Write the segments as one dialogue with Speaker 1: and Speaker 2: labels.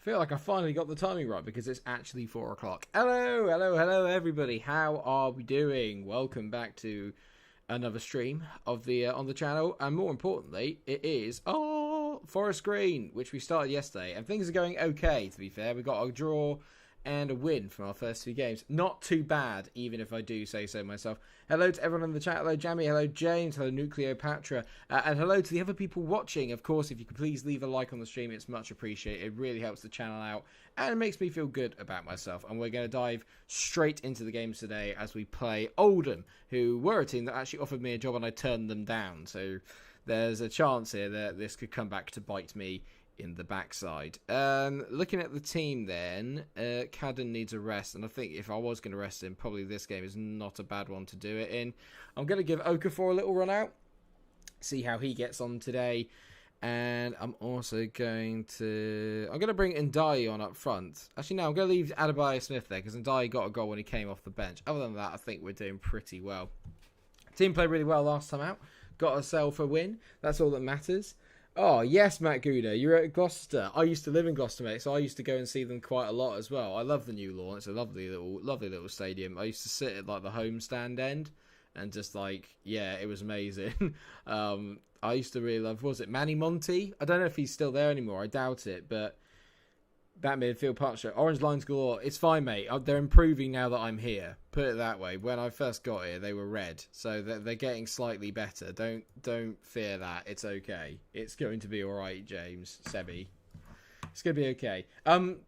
Speaker 1: Feel like I finally got the timing right because it's actually 4 o'clock. Hello, everybody. How are we doing? Welcome back to another stream of the on the channel, and more importantly, it is Forest Green, which we started yesterday, and things are going okay. To be fair, we got a draw and a win from our first 2 games. Not too bad, even if I do say so myself. Hello to everyone in the chat. Hello, Jamie. Hello, James. Hello, Nucleopatra. And hello to the other people watching. Of course, if you could please leave a like on the stream, it's much appreciated. It really helps the channel out, and it makes me feel good about myself. And we're going to dive straight into the games today as we play Oldham, who were a team that actually offered me a job and I turned them down. So there's a chance here that this could come back to bite me in the backside. Looking at the team then, Cadden needs a rest, and I think if I was going to rest him, probably this game is not a bad one to do it in. I'm going to give Okafor a little run out, see how he gets on today, and I'm also going to bring Ndiaye on up front. Actually, no, I'm going to leave Adebayo Smith there because Ndiaye got a goal when he came off the bench. Other than that, I think we're doing pretty well. Team played really well last time out, got ourselves a win. That's all that matters. Oh, yes, Matt Gouda, you're at Gloucester. I used to live in Gloucester, mate, so I used to go and see them quite a lot as well. I love the new lawn. It's a lovely little stadium. I used to sit at, like, the home stand end and just, like, yeah, it was amazing. I used to really love, was it Manny Monti? I don't know if he's still there anymore. I doubt it, but that midfield partnership. Orange lines galore. It's fine, mate. They're improving now that I'm here. Put it that way. When I first got here, they were red. So they're getting slightly better. Don't fear that. It's okay. It's going to be all right, James. Sebi. It's going to be okay.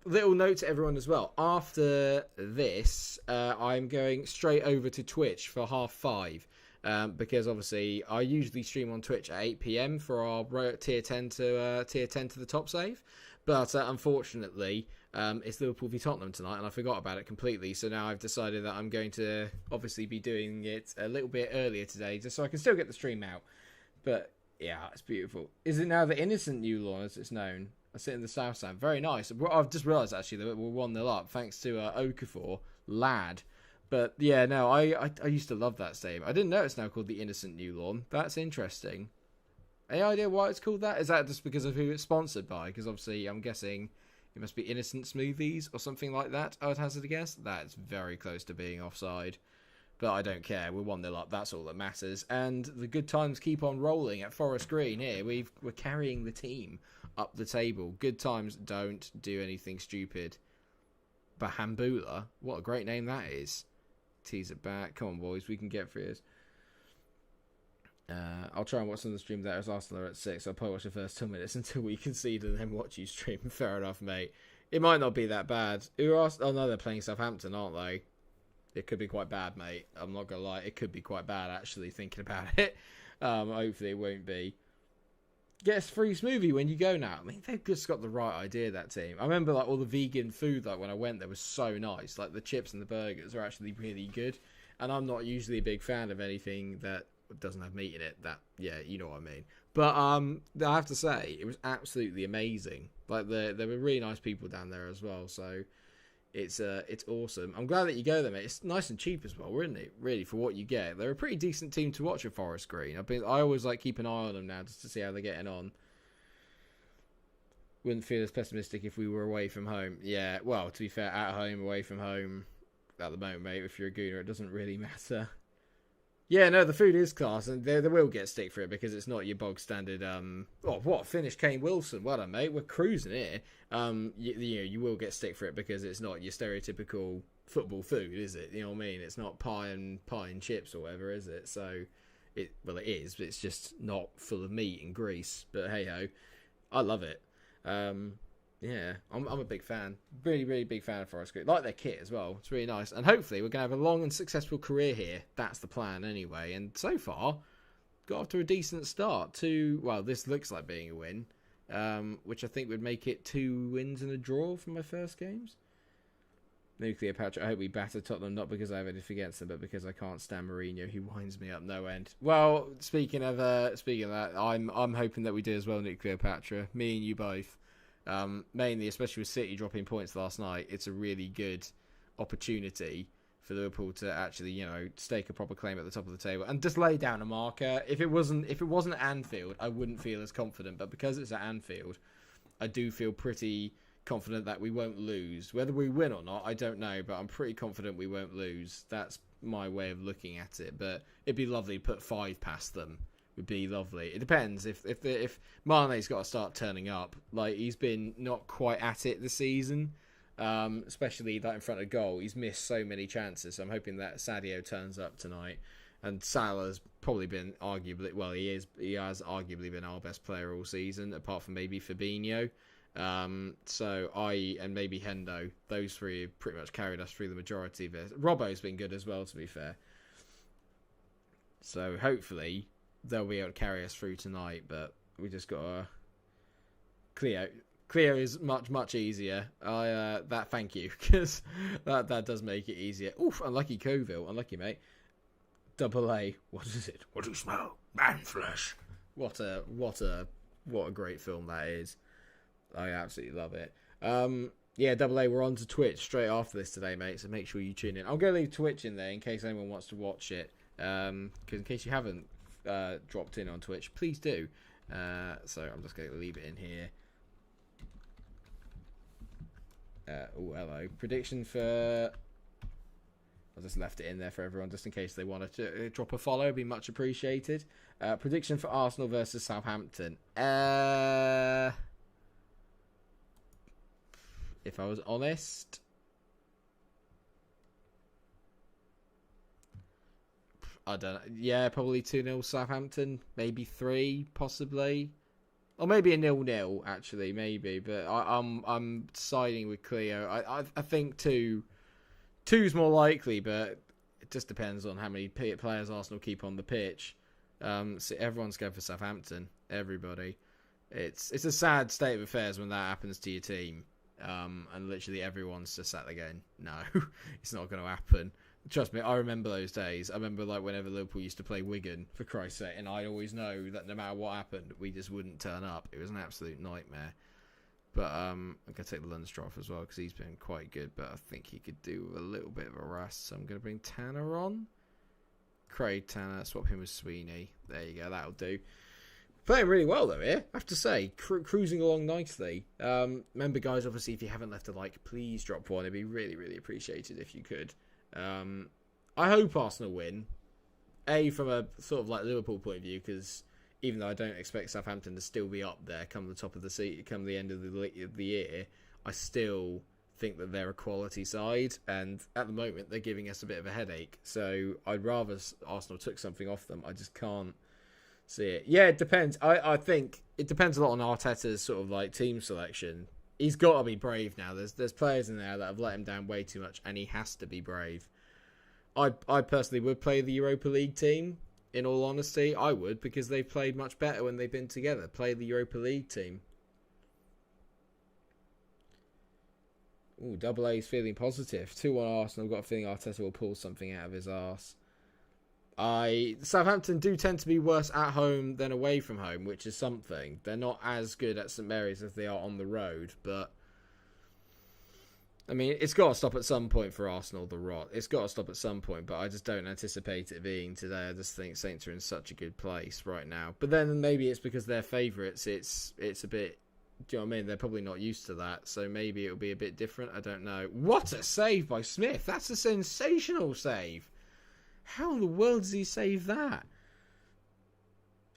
Speaker 1: Little note to everyone as well. After this, I'm going straight over to Twitch for 5:30. Because obviously I usually stream on Twitch at 8 PM for our tier 10 to the top save. But unfortunately, it's Liverpool v Tottenham tonight, and I forgot about it completely. So now I've decided that I'm going to obviously be doing it a little bit earlier today, just so I can still get the stream out. But yeah, it's beautiful. Is it now the innocent new lawn, as it's known? I sit in the south stand. Very nice. I've just realised actually that we're 1-0 up thanks to Okafor, lad. But yeah, no, I used to love that stadium. I didn't know it's now called the innocent new lawn. That's interesting. Any idea why it's called that? Is that just because of who it's sponsored by? Because obviously I'm guessing it must be Innocent Smoothies or something like that, I would hazard a guess. That's very close to being offside. But I don't care. We're 1-0 up. That's all that matters. And the good times keep on rolling at Forest Green here. We're carrying the team up the table. Good times. Don't do anything stupid. Bahambula. What a great name that is. Tease it back. Come on, boys. We can get through this. I'll try and watch some of the stream there as Arsenal are at 6. I'll probably watch the first 2 minutes until we concede and then watch you stream. Fair enough, mate. It might not be that bad. Oh no, they're playing Southampton, aren't they? It could be quite bad, mate. I'm not going to lie. It could be quite bad, actually, thinking about it. Hopefully it won't be. Get a free smoothie when you go now. I mean, they've just got the right idea, that team. I remember like all the vegan food, like when I went there, was so nice. Like the chips and the burgers are actually really good. And I'm not usually a big fan of anything that doesn't have meat in it. That, yeah, you know what I mean. But I have to say, it was absolutely amazing. Like there were really nice people down there as well. So it's awesome. I'm glad that you go there, mate. It's nice and cheap as well, isn't it? Really, for what you get. They're a pretty decent team to watch at Forest Green. I always like keep an eye on them now just to see how they're getting on. Wouldn't feel as pessimistic if we were away from home. Yeah, well, to be fair, at home, away from home, at the moment, mate, if you're a Gooner, it doesn't really matter. Yeah, no, the food is class, and they will get stick for it because it's not your bog standard. What finish, Kane Wilson? Well done, mate. We're cruising here. You will get stick for it because it's not your stereotypical football food, is it? You know what I mean? It's not pie and chips or whatever, is it? So, it is, but it's just not full of meat and grease. But hey ho, I love it. Yeah, I'm a big fan. Really, really big fan of Forest Green. Like their kit as well. It's really nice. And hopefully we're going to have a long and successful career here. That's the plan anyway. And so far, got off to a decent start. This looks like being a win. Which I think would make it 2 wins and a draw from my first games. Nuclear Patch, I hope we batter Tottenham, not because I have anything against them, but because I can't stand Mourinho. He winds me up no end. Well, speaking of that, I'm hoping that we do as well, Nuclear Patra. Me and you both. Mainly, especially with City dropping points last night, it's a really good opportunity for Liverpool to actually, stake a proper claim at the top of the table and just lay down a marker. If it wasn't at Anfield, I wouldn't feel as confident, but because it's at Anfield, I do feel pretty confident that we won't lose. Whether we win or not, I don't know, but I'm pretty confident we won't lose. That's my way of looking at it. But it'd be lovely to put 5 past them. Would be lovely. It depends if Mane's got to start turning up. Like, he's been not quite at it this season, especially like in front of goal. He's missed so many chances. So I'm hoping that Sadio turns up tonight. And Salah's probably been arguably, well, he has arguably been our best player all season, apart from maybe Fabinho. So and maybe Hendo. Those 3 have pretty much carried us through the majority of it. Robbo's been good as well, to be fair. So hopefully they'll be able to carry us through tonight, but we just got to... Cleo is much easier. Thank you, because that does make it easier. Oof, unlucky Coville. Unlucky, mate. Double A. What is it? What do you smell? Man flesh. What a great film that is. I absolutely love it. Yeah, Double A, we're on to Twitch straight after this today, mate, so make sure you tune in. I'm going to leave Twitch in there in case anyone wants to watch it. Because in case you haven't dropped in on Twitch, please do. So I'm just going to leave it in here. Oh, hello. Prediction for... I just left it in there for everyone just in case they wanted to drop a follow. It'd be much appreciated. Prediction for Arsenal versus Southampton. If I was honest, I don't know. Yeah, probably 2-0 Southampton. Maybe 3, possibly. Or maybe a 0-0, actually, maybe. But I'm siding with Cleo. I think 2. 2's more likely, but it just depends on how many players Arsenal keep on the pitch. So everyone's going for Southampton. Everybody. It's a sad state of affairs when that happens to your team. And literally everyone's just sat there going, no, it's not going to happen. Trust me, I remember those days. I remember like whenever Liverpool used to play Wigan, for Christ's sake, and I'd always know that no matter what happened, we just wouldn't turn up. It was an absolute nightmare. But I'm going to take the Lundstrom as well because he's been quite good, but I think he could do with a little bit of a rest. So I'm going to bring Tanner on. Craig Tanner, swap him with Sweeney. There you go, that'll do. Playing really well, though, here, I have to say. Cruising along nicely. Remember, guys, obviously, if you haven't left a like, please drop one. It'd be really, really appreciated if you could. I hope Arsenal win. From a sort of like Liverpool point of view, because even though I don't expect Southampton to still be up there come the top of the seat, come the end of the year, I still think that they're a quality side, and at the moment, they're giving us a bit of a headache. So I'd rather Arsenal took something off them. I just can't see it. Yeah, it depends. I think it depends a lot on Arteta's sort of like team selection. He's got to be brave now. There's players in there that have let him down way too much, and he has to be brave. I personally would play the Europa League team. In all honesty, I would, because they've played much better when they've been together. Play the Europa League team. Ooh, Double A's feeling positive. 2-1 Arsenal. Got a feeling Arteta will pull something out of his arse. Southampton do tend to be worse at home than away from home, which is something. They're not as good at St Mary's as they are on the road, but I mean, it's got to stop at some point for Arsenal, the rot. It's got to stop at some point, but I just don't anticipate it being today. I just think Saints are in such a good place right now. But then maybe it's because they're favourites. It's a bit, do you know what I mean? They're probably not used to that, so maybe it'll be a bit different. I don't know. What a save by Smith. That's a sensational save. How in the world does he save that?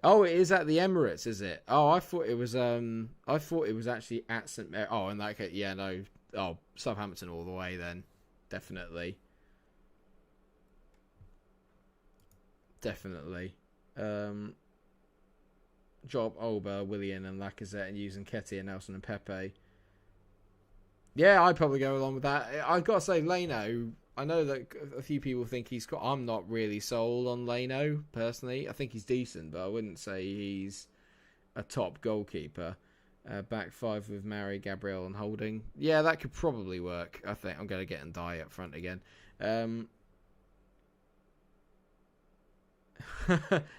Speaker 1: Oh, it is at the Emirates, is it? Oh, I thought it was actually at St Mary. Oh, in that case, yeah, no. Oh, Southampton all the way then. Definitely. Definitely. Job Oba, Willian and Lacazette, and using Ketty and Nelson and Pepe. Yeah, I'd probably go along with that. I've got to say, Leno, I know that a few people think he's got... I'm not really sold on Leno, personally. I think he's decent, but I wouldn't say he's a top goalkeeper. Back 5 with Mary, Gabriel and Holding. Yeah, that could probably work. I think I'm going to get Ndiaye up front again. No.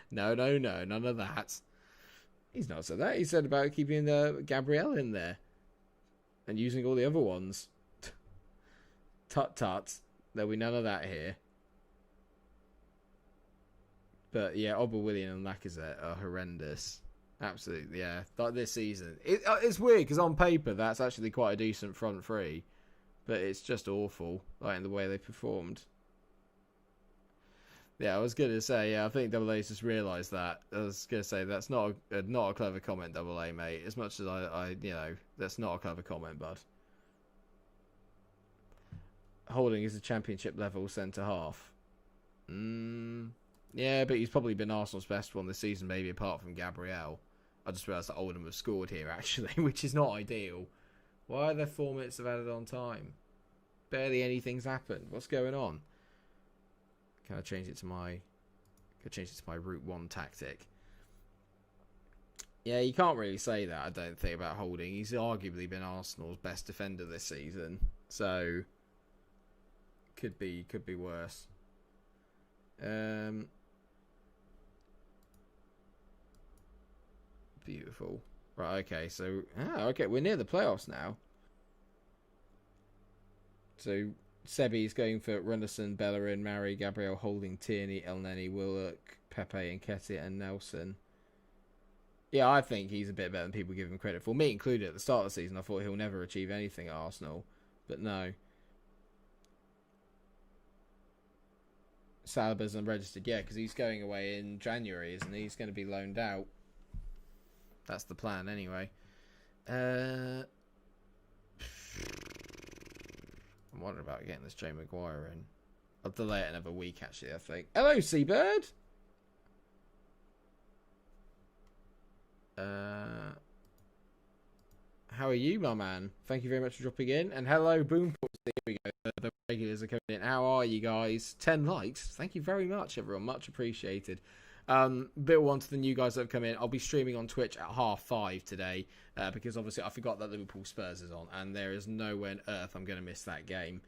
Speaker 1: None of that. He's not said that. He said about keeping Gabriel in there. And using all the other ones. Tut. There'll be none of that here. But yeah, Oba, Willian and Lacazette are horrendous. Absolutely, yeah. Like this season, it's weird because on paper that's actually quite a decent front three, but it's just awful, like in the way they performed. Yeah, I was gonna say, yeah, I think Double A's just realised that. I was gonna say that's not a clever comment, Double A, mate. As much as I that's not a clever comment, bud. Holding is a championship level centre half. Yeah, but he's probably been Arsenal's best one this season, maybe apart from Gabriel. I just realised that Oldham have scored here actually, which is not ideal. Why are there 4 minutes of added on time? Barely anything's happened. What's going on? Can I change it to my Route 1 tactic? Yeah, you can't really say that, I don't think, about Holding. He's arguably been Arsenal's best defender this season. So could be worse. Beautiful. Right, okay, so okay, we're near the playoffs now. So Sebi's going for Runderson, Bellerin, Mari, Gabriel, Holding, Tierney, Elneny, Willock, Pepe, Nketiah, and Nelson. Yeah, I think he's a bit better than people give him credit for. Me included, at the start of the season, I thought he'll never achieve anything at Arsenal. But no. Saliba's unregistered, yeah, because he's going away in January, isn't he? He's going to be loaned out. That's the plan, anyway. I'm wondering about getting this Joe Maguire in. I'll delay it another week, actually, I think. Hello, Seabird! How are you, my man? Thank you very much for dropping in. And hello, Boom. Here we go. The regulars are coming in. How are you guys? 10 likes. Thank you very much, everyone. Much appreciated. Bit one to the new guys that have come in. I'll be streaming on Twitch at 5:30 today because obviously I forgot that Liverpool Spurs is on, and there is no way on earth I'm going to miss that game.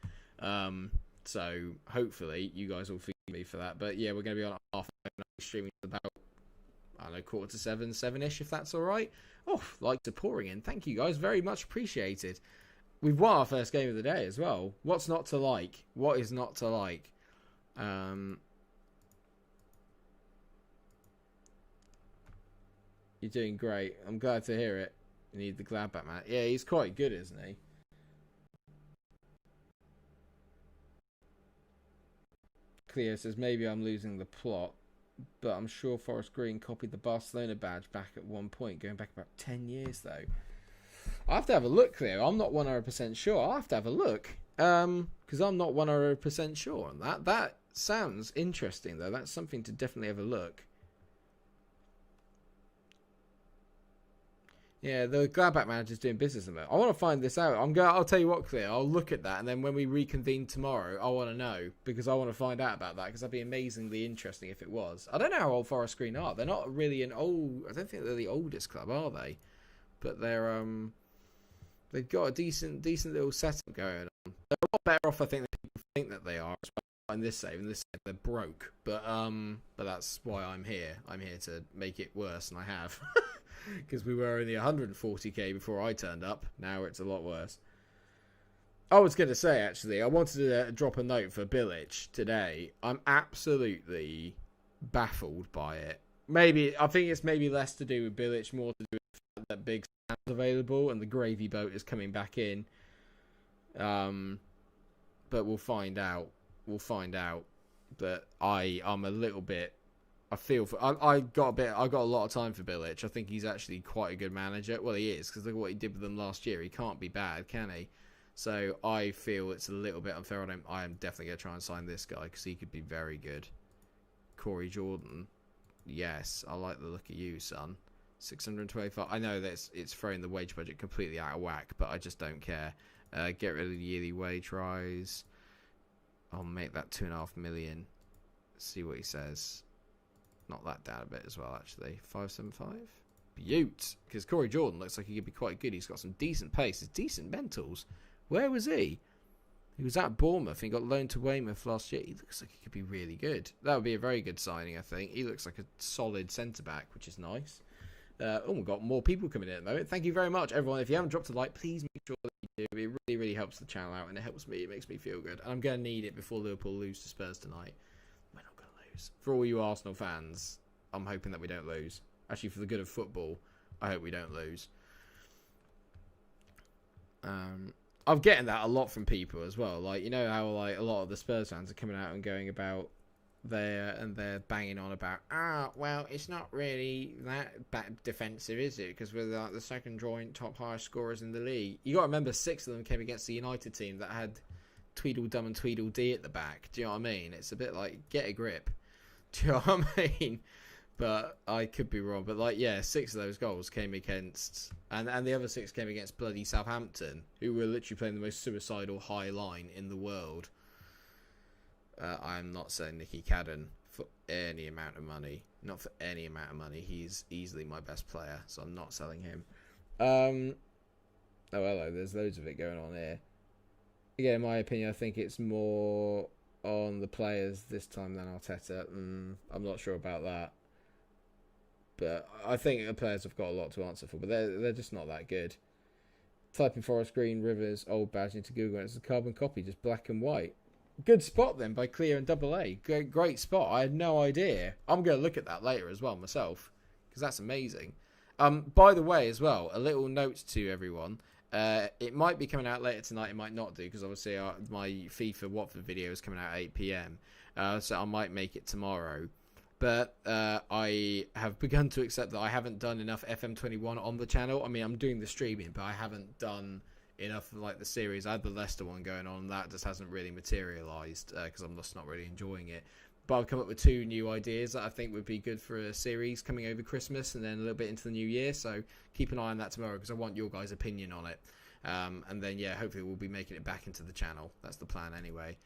Speaker 1: So hopefully you guys will forgive me for that. But yeah, we're going to be on at 5:30. I'll be streaming about, I don't know, 6:45, 7-ish, if that's all right. Oh, likes are pouring in. Thank you guys, very much appreciated. We've won our first game of the day as well. What's not to like? What is not to like? You're doing great. I'm glad to hear it. You need the Gladbach man. Yeah, he's quite good, isn't he? Cleo says, maybe I'm losing the plot, but I'm sure Forest Green copied the Barcelona badge back at one point, going back about 10 years, though. I have to have a look, Cleo. I'm not 100% sure. I'll have to have a look, because I'm not 100% sure on that. That sounds interesting, though. That's something to definitely have a look. Yeah, the Gladbach manager's doing business in it. I want to find this out. I'll tell you what, Cleo. I'll look at that, and then when we reconvene tomorrow, I want to know, because I want to find out about that, because that'd be amazingly interesting if it was. I don't know how old Forest Green are. They're not really an old. I don't think they're the oldest club, are they? But they're they've got a decent little setup going on. They're a lot better off, I think, than people think that they are. In this save, they're broke, but that's why I'm here. I'm here to make it worse, and I have. Because we were only 140k before I turned up. Now it's a lot worse. I was going to say, actually, I wanted to drop a note for Bilic today. I'm absolutely baffled by it. I think it's maybe less to do with Bilic, more to do with the fact that Big Sam's available and the gravy boat is coming back in. But we'll find out. But I'm a little bit. I got a lot of time for Bilic. I think he's actually quite a good manager. Well, he is, because look at what he did with them last year. He can't be bad, can he? So I feel it's a little bit unfair on him. I am definitely going to try and sign this guy, because he could be very good. Corey Jordan. Yes, I like the look of you, son. 625. I know that it's throwing the wage budget completely out of whack, but I just don't care. Get rid of the yearly wage rise. I'll make that 2.5 million. See what he says. Knock that down a bit as well, actually. 575. Beaut. Because Corey Jordan looks like he could be quite good. He's got some decent pace. He's decent mentals. Where was he? He was at Bournemouth. He got loaned to Weymouth last year. He looks like he could be really good. That would be a very good signing, I think. He looks like a solid centre-back, which is nice. We've got more people coming in at the moment. Thank you very much, everyone. If you haven't dropped a like, please make sure that you do. It really, really helps the channel out, and it helps me. It makes me feel good. And I'm going to need it before Liverpool lose to Spurs tonight. We're not going to lose. For all you Arsenal fans, I'm hoping that we don't lose. actually for the good of football, I hope we don't lose. I'm getting that a lot from people as well. Like, you know how like a lot of the Spurs fans are coming out and going about they're banging on about, well, it's not really that defensive, is it? Because we're like the second joint top highest scorers in the league. You got to remember 6 of them came against the United team that had Tweedledum and Tweedledee at the back. Do you know what I mean? It's a bit like, get a grip. Do you know what I mean? But I could be wrong. But like, yeah, 6 of those goals came against, and the other 6 came against bloody Southampton, who were literally playing the most suicidal high line in the world. I'm not selling Nicky Cadden for any amount of money. Not for any amount of money. He's easily my best player, so I'm not selling him. Oh, hello. There's loads of it going on here. Again, in my opinion, I think it's more on the players this time than Arteta. I'm not sure about that. But I think the players have got a lot to answer for, but they're just not that good. Typing Forest Green Rovers old badge into Google, and it's a carbon copy, just black and white. Good spot then by Clear and Double A. Great spot. I had no idea. I'm going to look at that later as well myself, because that's amazing. By the way, as well, a little note to everyone. It might be coming out later tonight. It might not do, because obviously my FIFA Watford video is coming out at 8 p.m. So I might make it tomorrow. But I have begun to accept that I haven't done enough FM21 on the channel. I mean, I'm doing the streaming, but I haven't done enough of like the series. I had the Leicester one going on, and that just hasn't really materialised because I'm just not really enjoying it. But I've come up with 2 new ideas that I think would be good for a series coming over Christmas and then a little bit into the new year. So keep an eye on that tomorrow because I want your guys' opinion on it. And then, yeah, hopefully we'll be making it back into the channel. That's the plan anyway.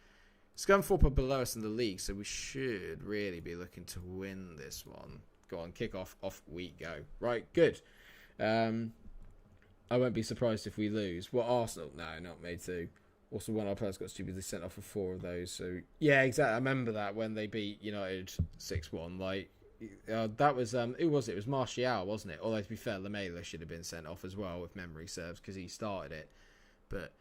Speaker 1: Scunthorpe are below us in the league, so we should really be looking to win this one. Go on, kick off we go. Right, good. I won't be surprised if we lose. What, Arsenal? No, not me too. Also, one of our players got stupidly sent off for 4 of those. So yeah, exactly. I remember that when they beat United 6-1. Like that was who was it? It was Martial, wasn't it? Although to be fair, Lamela should have been sent off as well, if memory serves, because he started it. But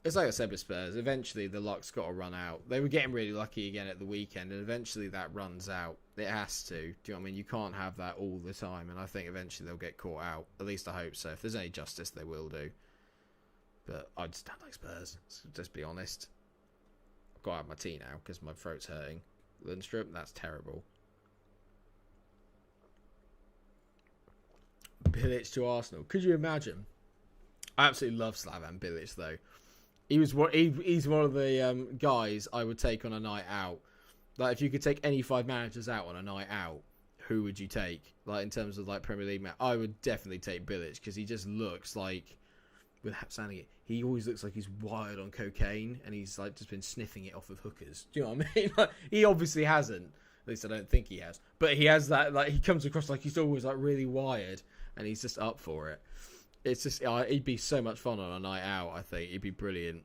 Speaker 1: it's like I said with Spurs, eventually the luck's got to run out. They were getting really lucky again at the weekend, and eventually that runs out. It has to. Do you know what I mean? You can't have that all the time, and I think eventually they'll get caught out. At least I hope so. If there's any justice, they will do. But I just don't like Spurs. Just be honest. I've got to have my tea now because my throat's hurting. Lundstrom, that's terrible. Bilic to Arsenal. Could you imagine? I absolutely love Slavan Bilic though. He's one of the guys I would take on a night out. Like if you could take any 5 managers out on a night out, who would you take? Like in terms of like Premier League I would definitely take Bilic because he just looks like, without sounding it, he always looks like he's wired on cocaine and he's like just been sniffing it off of hookers. Do you know what I mean? Like, he obviously hasn't. At least I don't think he has. But he has that, like he comes across like he's always like really wired and he's just up for it. It's just, he'd be so much fun on a night out, I think. He'd be brilliant.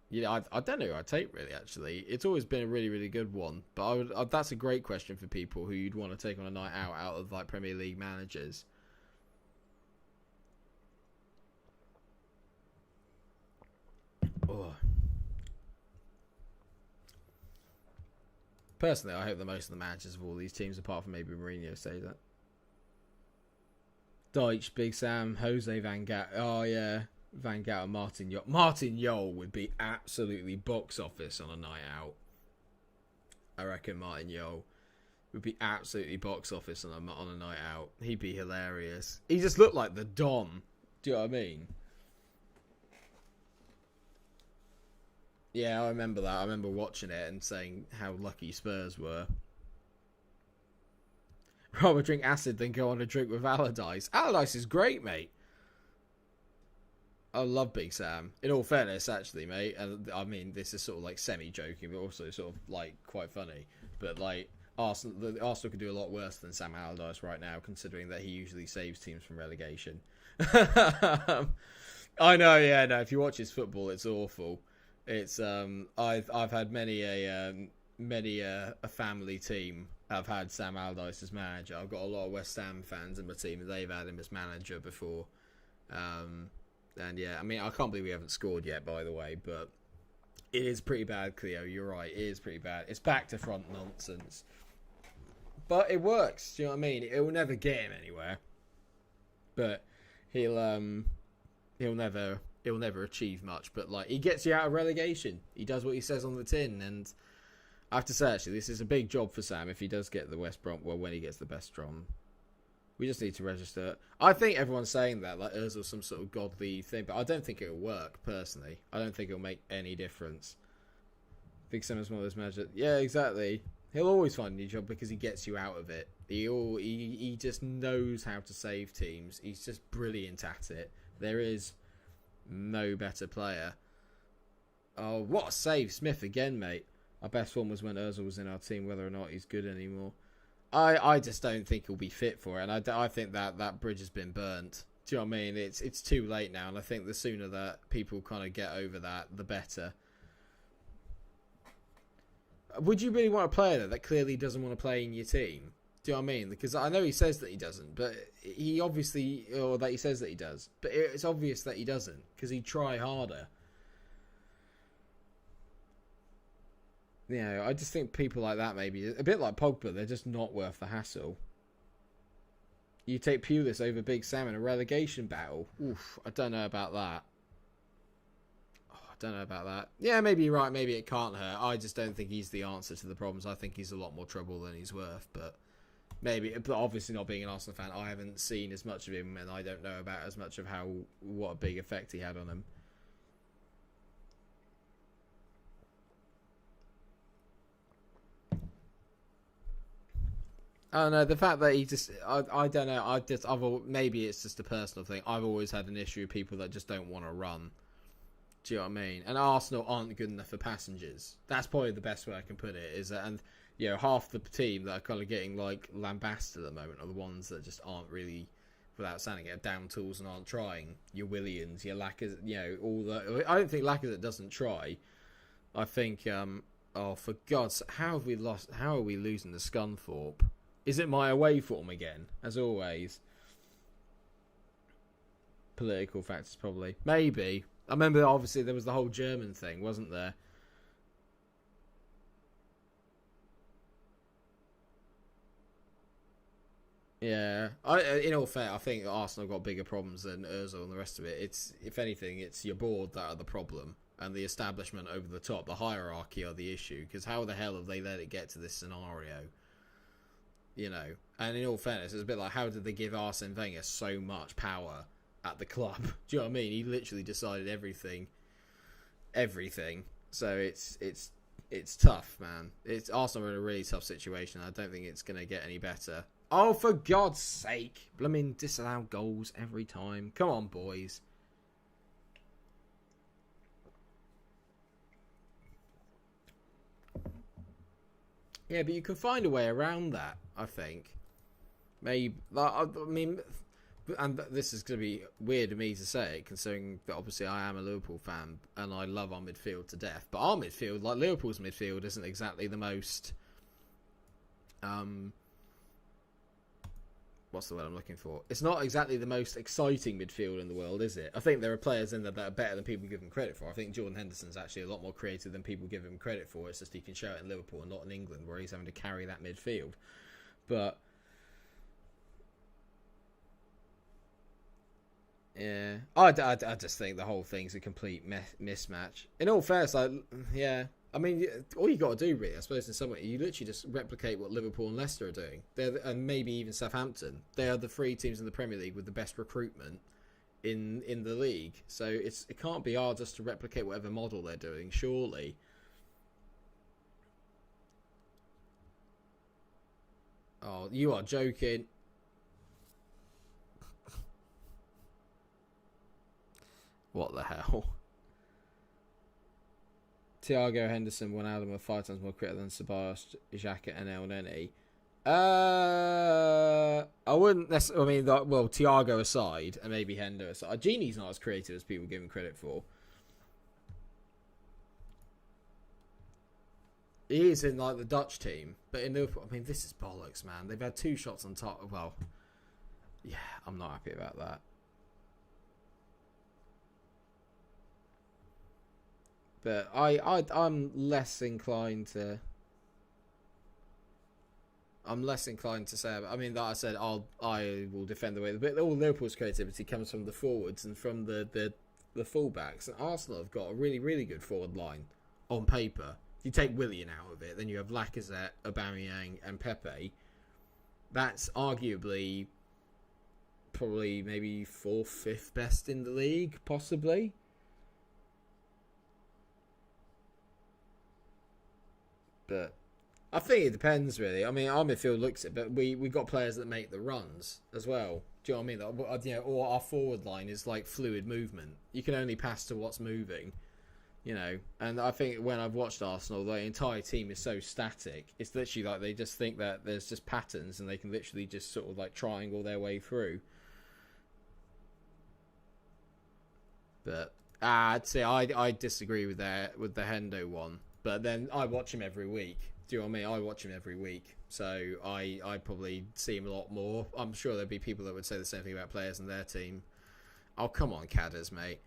Speaker 1: Yeah, I don't know who I'd take, really, actually. It's always been a really, really good one. But that's a great question for people who you'd want to take on a night out of, like, Premier League managers. Oh. Personally, I hope that most of the managers of all these teams, apart from maybe Mourinho, say that. Deitch, Big Sam, Jose Van Gaal. Oh, yeah. Van Gaal, Martin Jol. Martin Jol would be absolutely box office on a night out. I reckon Martin Jol would be absolutely box office on a night out. He'd be hilarious. He just looked like the Don. Do you know what I mean? Yeah, I remember that. I remember watching it and saying how lucky Spurs were. Rather drink acid than go on a drink with Allardyce. Allardyce is great, mate. I love Big Sam. In all fairness, actually, mate. And I mean, this is sort of like semi-joking, but also sort of like quite funny. But like Arsenal could do a lot worse than Sam Allardyce right now, considering that he usually saves teams from relegation. I know, yeah, no. If you watch his football, it's awful. It's I've had many a family team have had Sam Allardyce as manager. I've got a lot of West Ham fans in my team, and they've had him as manager before. And yeah, I mean, I can't believe we haven't scored yet, by the way, but it is pretty bad, Cleo. You're right, it is pretty bad. It's back to front nonsense. But it works. Do you know what I mean? It will never get him anywhere. But he'll never achieve much. But like, he gets you out of relegation. He does what he says on the tin, and I have to say, actually, this is a big job for Sam if he does get the West Brom. Well, when he gets the Best Brom, we just need to register. I think everyone's saying that like Ozil's some sort of godly thing, but I don't think it'll work personally. I don't think it'll make any difference. I think Sam's one of those managers. Yeah, exactly. He'll always find a new job because he gets you out of it. He just knows how to save teams. He's just brilliant at it. There is no better player. Oh, what a save, Smith again, mate. Our best one was when Ozil was in our team, whether or not he's good anymore. I just don't think he'll be fit for it, and I think that bridge has been burnt. Do you know what I mean? It's too late now, and I think the sooner that people kind of get over that, the better. Would you really want a player that clearly doesn't want to play in your team? Do you know what I mean? Because I know he says that he doesn't, but he obviously, or that he says that he does, but it's obvious that he doesn't because he'd try harder. You know, I just think people like that, maybe a bit like Pogba, they're just not worth the hassle. You take Pulis over Big Sam in a relegation battle. Oof, I don't know about that. Don't know about that. Yeah, maybe you're right. Maybe it can't hurt. I just don't think he's the answer to the problems. I think he's a lot more trouble than he's worth. But obviously not being an Arsenal fan, I haven't seen as much of him, and I don't know about as much of what a big effect he had on him. I don't know, the fact that he just, I don't know. Maybe it's just a personal thing. I've always had an issue with people that just don't want to run. Do you know what I mean? And Arsenal aren't good enough for passengers. That's probably the best way I can put it. Is that, and you know, half the team that are kind of getting like lambasted at the moment are the ones that just aren't really, without sounding it, down tools and aren't trying. Your Williams, your Lacazette, you know, all the. I don't think Lacazette doesn't try. I think, oh for God's, how have we lost? How are we losing to Scunthorpe? Is it my away form again? As always, political factors probably, maybe. I remember, obviously, there was the whole German thing, wasn't there? Yeah. In all fair, I think Arsenal got bigger problems than Ozil and the rest of it. It's, if anything, it's your board that are the problem, and the establishment over the top, the hierarchy are the issue. Because how the hell have they let it get to this scenario? You know, and in all fairness, it's a bit like, how did they give Arsene Wenger so much power at the club? Do you know what I mean? He literally decided everything. So it's tough, man. Arsenal are in a really tough situation. I don't think it's going to get any better. Oh, for God's sake. Blooming disallow goals every time. Come on, boys. Yeah, but you can find a way around that, I think. Maybe, I mean, and this is going to be weird of me to say it, considering that obviously I am a Liverpool fan and I love our midfield to death. But our midfield, like Liverpool's midfield, isn't exactly the most, what's the word I'm looking for? It's not exactly the most exciting midfield in the world, is it? I think there are players in there that are better than people give them credit for. I think Jordan Henderson's actually a lot more creative than people give him credit for. It's just he can show it in Liverpool and not in England, where he's having to carry that midfield. But yeah, I just think the whole thing's a complete mismatch. In all fairness, like, yeah, I mean, all you got to do, really, I suppose, in some way, you literally just replicate what Liverpool and Leicester are doing. And maybe even Southampton. They are the three teams in the Premier League with the best recruitment in the league. So it can't be hard just to replicate whatever model they're doing, surely. Oh, you are joking. What the hell? Thiago Henderson, Wijnaldum are 5 times more critical than Ceballos, Xhaka and El Neni. I wouldn't necessarily. I mean, well, Thiago aside, and maybe Hendo aside, Genie's not as creative as people give him credit for. He is in like the Dutch team, but in Liverpool, I mean, this is bollocks, man. They've had 2 shots on top. Well, yeah, I'm not happy about that. But I'm less inclined to. I'm less inclined to say. I mean, like I said, I will defend the way. But all Liverpool's creativity comes from the forwards and from the fullbacks. And Arsenal have got a really, really good forward line on paper. If you take Willian out of it, then you have Lacazette, Aubameyang, and Pepe. That's arguably probably maybe 4th, 5th best in the league, possibly. But I think it depends, really. I mean, our midfield looks it, but we got players that make the runs as well. Do you know what I mean? You know, or our forward line is like fluid movement. You can only pass to what's moving, you know. And I think when I've watched Arsenal, the entire team is so static. It's literally like they just think that there's just patterns and they can literally just sort of like triangle their way through. But I'd say I disagree with the Hendo one. But then I watch him every week. Do you know what I mean? I watch him every week. So I probably see him a lot more. I'm sure there'd be people that would say the same thing about players in their team. Oh, come on, Cadders, mate.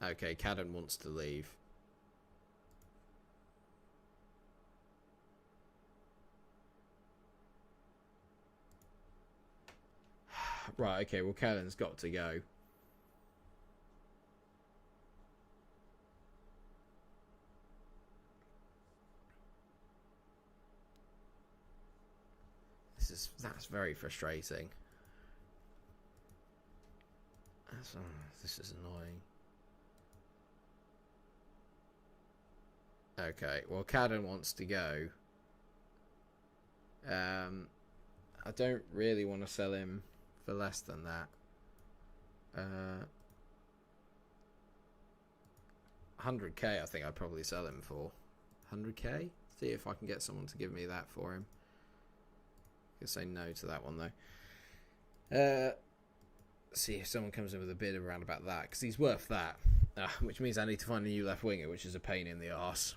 Speaker 1: Okay, Cadden wants to leave. Right, okay, well, Cadden's got to go. That's very frustrating. This is annoying. Okay, well, Cadden wants to go. I don't really want to sell him for less than that. 100k, I think I'd probably sell him for. 100k? See if I can get someone to give me that for him. I could say no to that one, though. See if someone comes in with a bid around about that, because he's worth that. Which means I need to find a new left winger, which is a pain in the arse.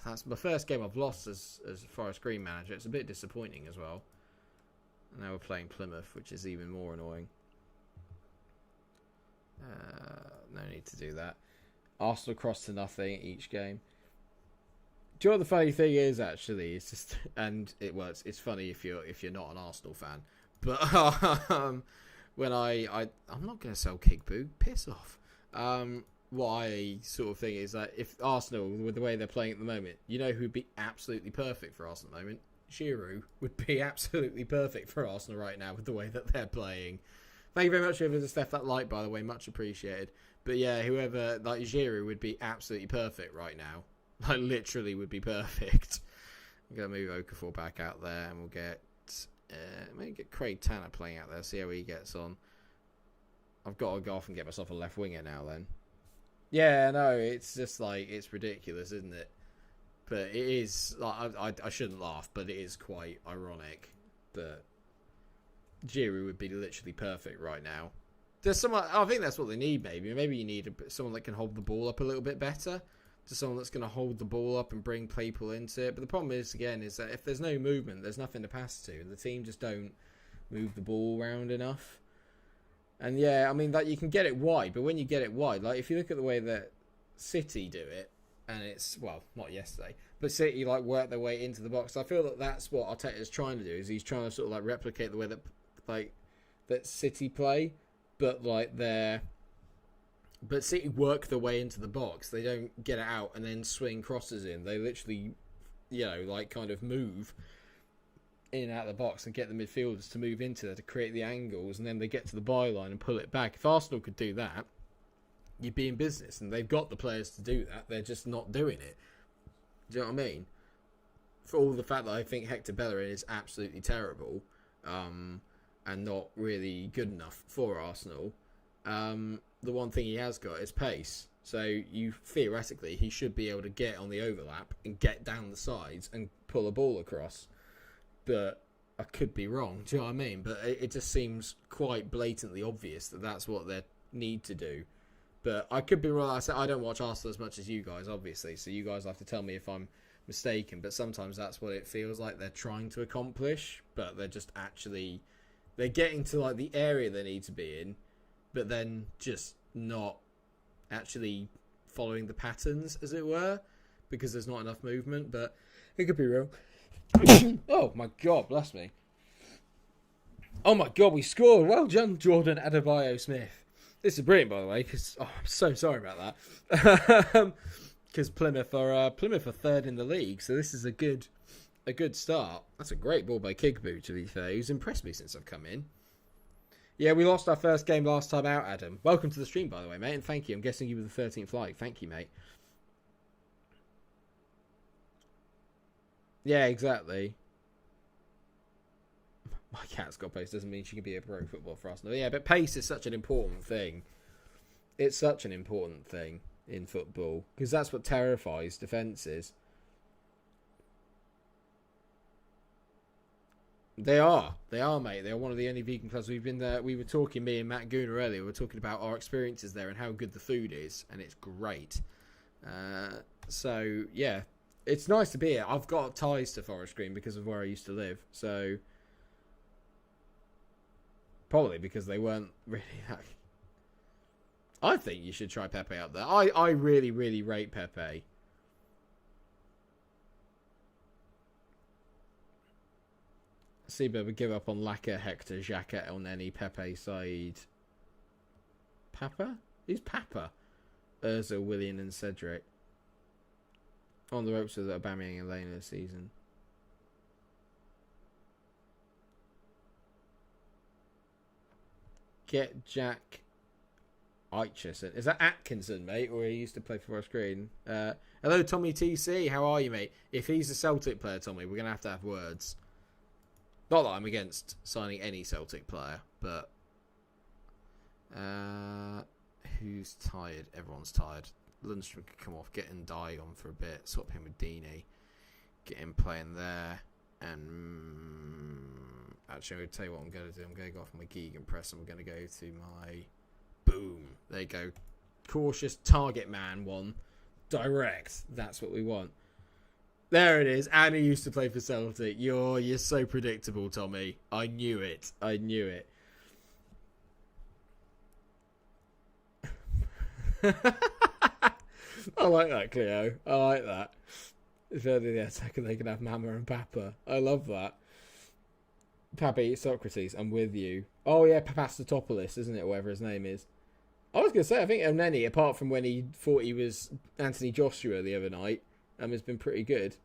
Speaker 1: That's my first game I've lost as Forest Green manager. It's a bit disappointing as well. And now we're playing Plymouth, which is even more annoying. No need to do that. Arsenal cross to nothing each game. Do you know what the funny thing is, actually? It's just, and it works. It's funny if you're not an Arsenal fan. But when I'm not going to sell Kickboo. Piss off. What I sort of think is that if Arsenal, with the way they're playing at the moment, you know who'd be absolutely perfect for Arsenal at the moment? Giroud would be absolutely perfect for Arsenal right now with the way that they're playing. Thank you very much, whoever just left that like, by the way, much appreciated. But yeah, whoever, like Giroud would be absolutely perfect right now. Like, literally would be perfect. I'm going to move Okafor back out there, and we'll get maybe get Craig Tanner playing out there, see how he gets on. I've got to go off and get myself a left winger now then. Yeah, no, it's just like, it's ridiculous, isn't it? But it is, like, I shouldn't laugh, but it is quite ironic that Giroud would be literally perfect right now. There's someone, I think that's what they need, maybe. Maybe you need someone that can hold the ball up a little bit better. Just someone that's going to hold the ball up and bring people into it. But the problem is, again, is that if there's no movement, there's nothing to pass to. And the team just don't move the ball around enough. And yeah, I mean, like, you can get it wide, but when you get it wide, like, if you look at the way that City do it, and it's, well, not yesterday, but City, like, work their way into the box. I feel that that's what Arteta's trying to do, is he's trying to sort of, like, replicate the way that, like, that City play, but, like, but City work their way into the box. They don't get it out and then swing crosses in. They literally, you know, like, kind of move in and out of the box and get the midfielders to move into there to create the angles, and then they get to the byline and pull it back. If Arsenal could do that, you'd be in business, and they've got the players to do that. They're just not doing it. Do you know what I mean? For all the fact that I think Hector Bellerin is absolutely terrible, and not really good enough for Arsenal, the one thing he has got is pace. So you theoretically, he should be able to get on the overlap and get down the sides and pull a ball across. But I could be wrong. Do you know what I mean? But it just seems quite blatantly obvious that that's what they need to do. But I could be wrong. I don't watch Arsenal as much as you guys, obviously. So you guys have to tell me if I'm mistaken. But sometimes that's what it feels like they're trying to accomplish. But they're They're getting to like the area they need to be in, but then just not actually following the patterns, as it were, because there's not enough movement. But it could be real. Oh my God, bless me. Oh my God, we scored. Well done, Jordan Adebayo Smith. This is brilliant, by the way, because I'm so sorry about that. Because Plymouth are third in the league, so this is a good start. That's a great ball by Kigboo, to be fair. He's impressed me since I've come in. Yeah, we lost our first game last time out, Adam. Welcome to the stream, by the way, mate, and thank you. I'm guessing you were the 13th like. Thank you, mate. Yeah, exactly. My cat's got pace doesn't mean she can be a pro football for us. No, yeah, but pace is such an important thing. It's such an important thing in football because that's what terrifies defences. They are, mate. They're one of the only vegan clubs we've been there. We were talking, me and Matt Gooner earlier. We were talking about our experiences there and how good the food is, and it's great. So yeah, it's nice to be here. I've got ties to Forest Green because of where I used to live. So. Probably because they weren't really that... I think you should try Pepe up there. I really, really rate Pepe. Seba would give up on Laka, Hector, Xhaka, El Neni, Pepe, Said. Papa? Who's Papa? Urza, Willian and Cedric. On the ropes with Aubameyang and Lane this season. Get Jack Aitchison. Is that Atkinson, mate? Or he used to play for Forest Green? Hello, Tommy TC. How are you, mate? If he's a Celtic player, Tommy, we're going to have words. Not that I'm against signing any Celtic player, but... who's tired? Everyone's tired. Lundstrom could come off, get Ndai on for a bit, swap him with Deeney, get him playing there, and... Actually, I'm going to tell you what I'm going to do. I'm going to go off my Gegan press. I'm going to go to my... Boom. There you go. Cautious target man one. Direct. That's what we want. There it is. And he used to play for Celtic. You're so predictable, Tommy. I knew it. I like that, Cleo. I like that. If they're the attacker, they can have Mama and Papa. I love that. Pappy, Socrates, I'm with you. Oh yeah, Papastotopoulos, isn't it? Or whatever his name is. I was going to say, I think El Neni, apart from when he thought he was Anthony Joshua the other night, has been pretty good.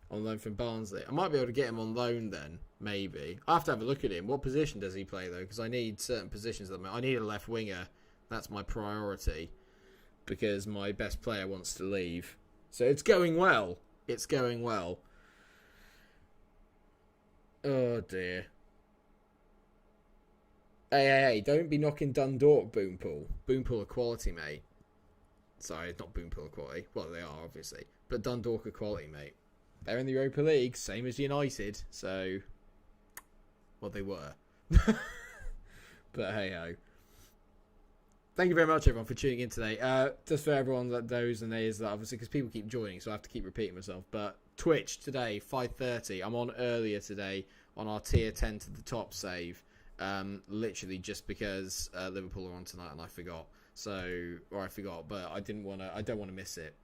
Speaker 1: On loan from Barnsley. I might be able to get him on loan then, maybe. I have to have a look at him. What position does he play, though? Because I need certain positions. I need a left winger. That's my priority. Because my best player wants to leave. So it's going well. It's going well. Oh, dear. Hey, don't be knocking Dundalk, Boompool. Boompool are quality, mate. Sorry, not Boompool are quality. Well, they are, obviously. But Dundalk are quality, mate. They're in the Europa League, same as United. So, well, they were. But hey-ho. Thank you very much, everyone, for tuning in today. Just for everyone that those and these, that obviously, because people keep joining, so I have to keep repeating myself. But Twitch today, 5:30. I'm on earlier today on our tier 10 to the top save. Literally just because Liverpool are on tonight and I forgot. But I don't want to miss it.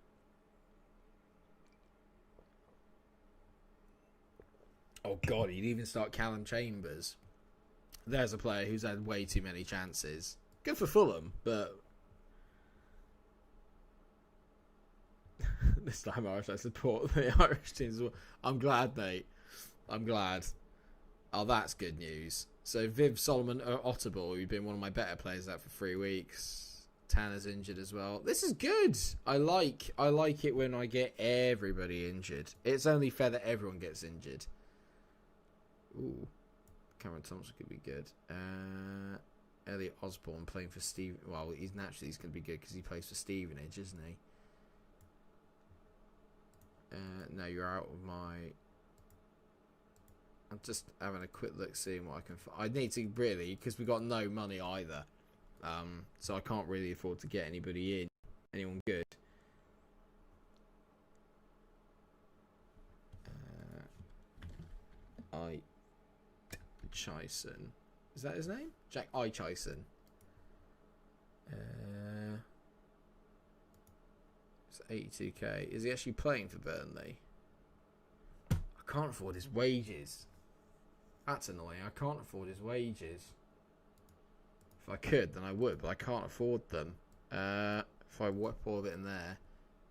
Speaker 1: Oh God, he'd even start Callum Chambers. There's a player who's had way too many chances. Good for Fulham, but this time I support the Irish teams. I'm glad, mate. I'm glad. Oh, that's good news. So Viv Solomon Otterball, who's been one of my better players out for 3 weeks. Tanner's injured as well. This is good. I like it when I get everybody injured. It's only fair that everyone gets injured. Ooh. Cameron Thompson could be good. Elliot Osborne playing for Steve. Well, he's going to be good because he plays for Stevenage, isn't he? No, you're out of my... I'm just having a quick look, seeing what I can find. I need to really, because we got no money either. So I can't really afford to get anybody in, anyone good. Chison. Is that his name? Jack Chison. It's 82k. Is he actually playing for Burnley? I can't afford his wages. That's annoying. I can't afford his wages. If I could, then I would, but I can't afford them. If I whip all of it in there,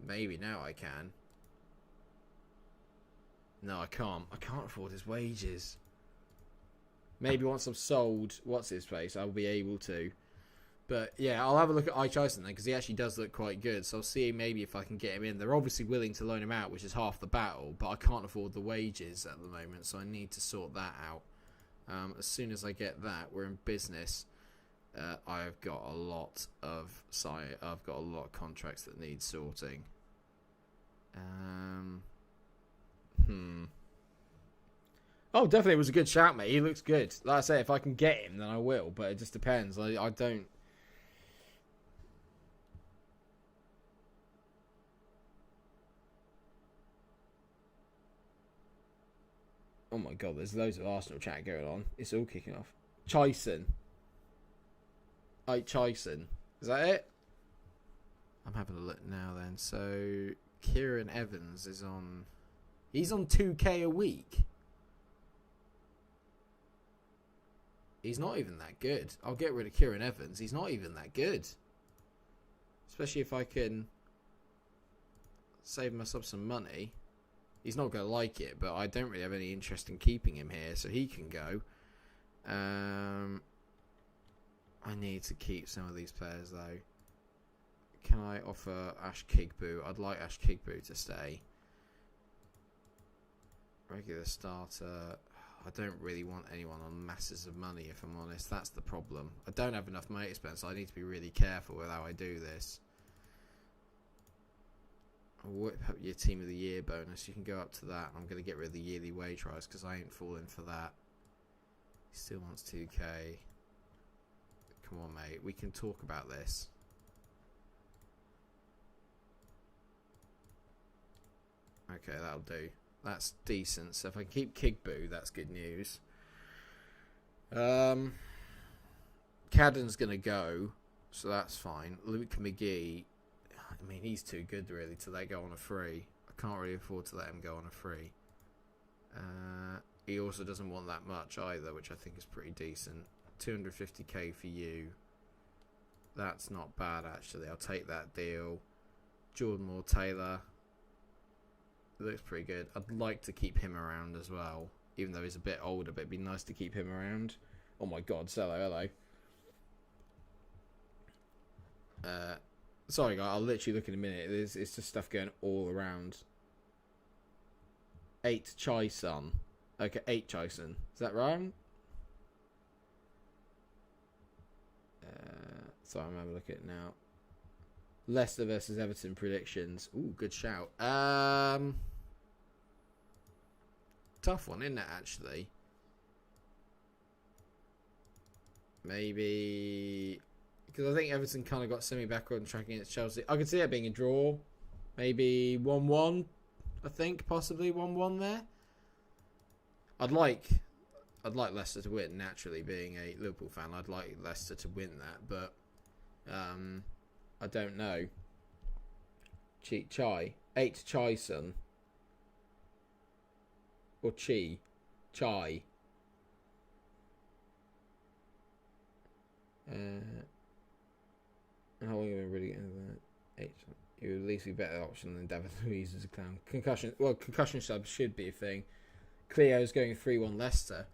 Speaker 1: maybe now I can. No, I can't. I can't afford his wages. Maybe once I've sold what's his face, I'll be able to. But yeah, I'll have a look at Chison then, because he actually does look quite good. So I'll see maybe if I can get him in. They're obviously willing to loan him out, which is half the battle, but I can't afford the wages at the moment, so I need to sort that out. As soon as I get that, we're in business. I've got a lot of contracts that need sorting. Oh, definitely, it was a good shout, mate. He looks good. Like I say, if I can get him, then I will. But it just depends. I don't. Oh my god, there's loads of Arsenal chat going on. It's all kicking off. Chison. Chison. Is that it? I'm having a look now then. So, Kieran Evans is on... He's on 2k a week. He's not even that good. I'll get rid of Kieran Evans. He's not even that good. Especially if I can save myself some money. He's not going to like it, but I don't really have any interest in keeping him here, so he can go. I need to keep some of these players, though. Can I offer Ash Kigbu? I'd like Ash Kigbu to stay. Regular starter. I don't really want anyone on masses of money, if I'm honest. That's the problem. I don't have enough money to spend, so I need to be really careful with how I do this. I'll whip up your team of the year bonus. You can go up to that. I'm going to get rid of the yearly wage rise because I ain't falling for that. He still wants 2k. Come on, mate. We can talk about this. Okay, that'll do. That's decent. So if I keep Kigbu, that's good news. Cadden's going to go, so that's fine. Luke McGee, I mean, he's too good, really, to let go on a free. I can't really afford to let him go on a free. He also doesn't want that much either, which I think is pretty decent. 250k for you. That's not bad, actually. I'll take that deal. Jordan Moore-Taylor. Looks pretty good. I'd like to keep him around as well, even though he's a bit older, but it'd be nice to keep him around. Oh my god, hello. Sorry guys, I'll literally look in a minute. It's just stuff going all around. 8 Chison. Okay, 8 Chison. Is that right? Sorry, I'm having a look at it now. Leicester versus Everton predictions. Ooh, good shout. Tough one, isn't it, actually? Maybe... Because I think Everton kind of got semi-back on track against Chelsea. I could see it being a draw. Maybe 1-1, I think. Possibly 1-1 there. I'd like Leicester to win, naturally, being a Liverpool fan. I'd like Leicester to win that, but... I don't know. Chai. 8 Chison. Or Chai. How long have you been really getting that? 8. You would at least be a better option than David Luiz as a clown. Concussion subs should be a thing. Cleo's going 3-1 Leicester.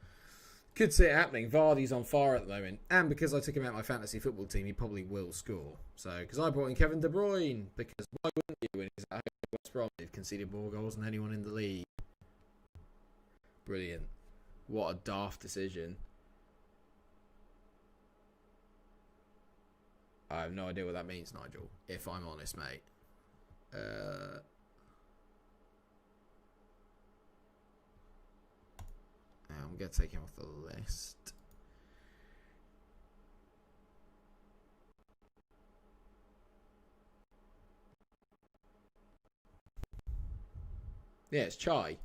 Speaker 1: Could see it happening. Vardy's on fire at the moment. And because I took him out of my fantasy football team, he probably will score. So, because I brought in Kevin De Bruyne. Because why wouldn't you when he's at home with West Brom? They've conceded more goals than anyone in the league. Brilliant. What a daft decision. I have no idea what that means, Nigel. If I'm honest, mate. I'm going to take him off the list. Yeah, it's chai.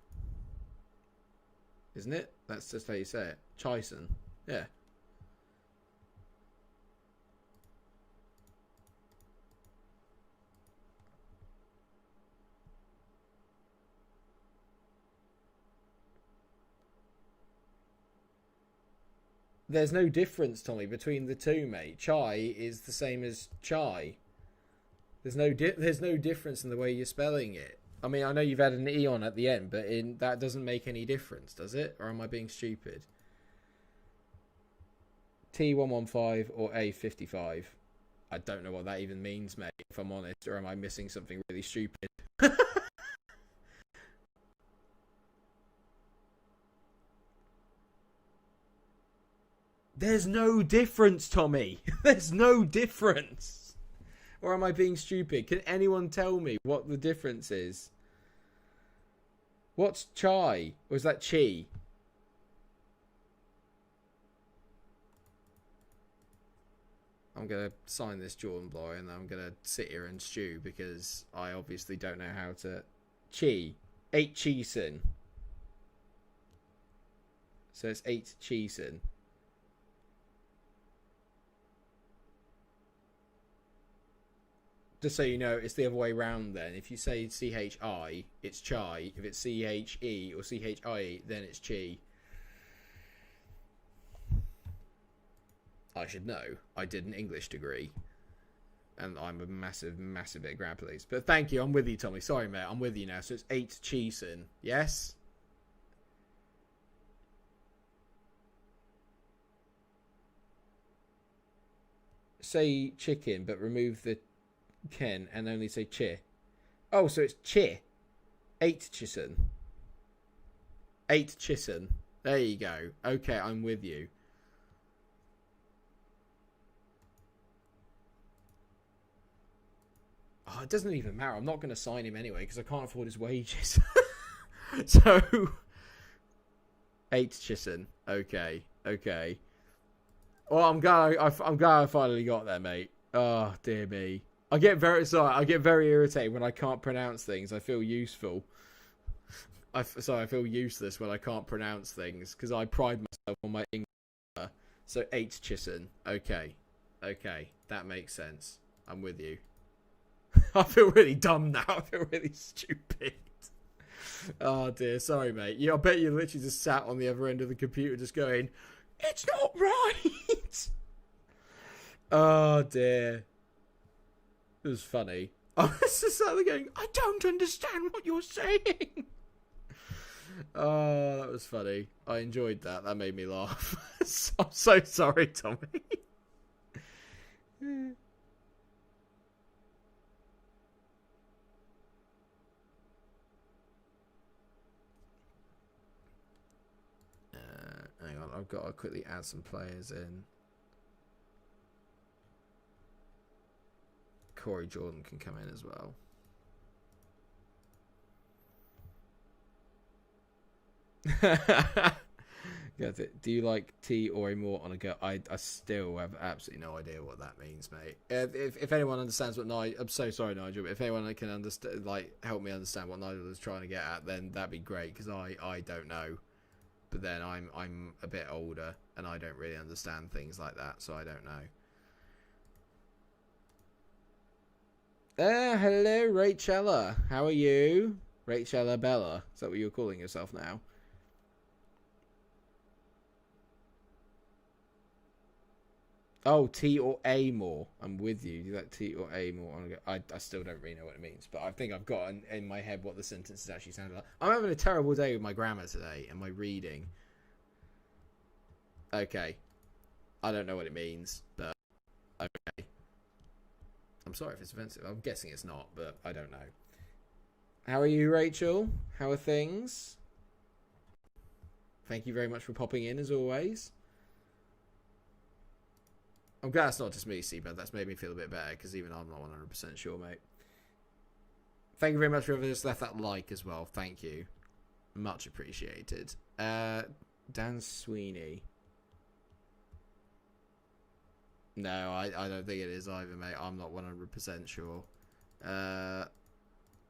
Speaker 1: Isn't it? That's just how you say it. Chison. Yeah. There's no difference, Tommy, between the two, mate. Chai is the same as chai. There's no difference in the way you're spelling it. I mean, I know you've had an E on at the end, but that doesn't make any difference, does it? Or am I being stupid? T115 or A55? I don't know what that even means, mate, if I'm honest. Or am I missing something really stupid? There's no difference, Tommy. There's no difference. Or am I being stupid? Can anyone tell me what the difference is? What's chai? Or is that chi? I'm going to sign this Jordan Bloy and I'm going to sit here and stew because I obviously don't know how to... Chi. 8 Cheeson. So it's 8 Cheeson. Just so you know, it's the other way round then. If you say C-H-I, it's chai. If it's C-H-E or C-H-I-E, then it's chi. I should know. I did an English degree. And I'm a massive, massive bit of grab police. But thank you, I'm with you, Tommy. Sorry, mate, I'm with you now. So it's 8 Cheeson. Yes? Say chicken, but remove the Ken and only say chi. Oh, so it's chi. 8 Chison. 8 Chison. There you go. Okay, I'm with you. Oh, it doesn't even matter. I'm not going to sign him anyway because I can't afford his wages. So, 8 Chison. Okay, okay. Well, I'm glad I finally got there, mate. Oh, dear me. I get very irritated when I can't pronounce things. I feel useful. I feel useless when I can't pronounce things because I pride myself on my English. So 8 Chison. Okay, that makes sense. I'm with you. I feel really dumb now. I feel really stupid. Oh dear, sorry, mate. Yeah, I bet you literally just sat on the other end of the computer, just going, "It's not right." Oh dear. It was funny. I was just sat there going, I don't understand what you're saying. Oh, that was funny. I enjoyed that. That made me laugh. I'm so sorry, Tommy. Hang on, I've got to quickly add some players in. Corey Jordan can come in as well. Do you like tea or a more on a go? I still have absolutely no idea what that means, mate. If anyone understands what Nigel, I'm so sorry, Nigel, but if anyone can understand, like, help me understand what Nigel is trying to get at, then that'd be great because I don't know. But then I'm a bit older and I don't really understand things like that, so I don't know. Hello, Rachella. How are you? Rachella Bella. Is that what you're calling yourself now? Oh, T or A more. I'm with you. Do you like T or A more? I still don't really know what it means, but I think I've got in my head what the sentences actually sound like. I'm having a terrible day with my grammar today and my reading. Okay. I don't know what it means, but okay. I'm sorry if it's offensive. I'm guessing it's not, but I don't know. How are you, Rachel? How are things? Thank you very much for popping in, as always. I'm glad it's not just me, Seabird. That's made me feel a bit better, because even I'm not 100% sure, mate. Thank you very much for whoever just left that like as well. Thank you. Much appreciated. Dan Sweeney. No, I don't think it is either, mate. I'm not 100% sure.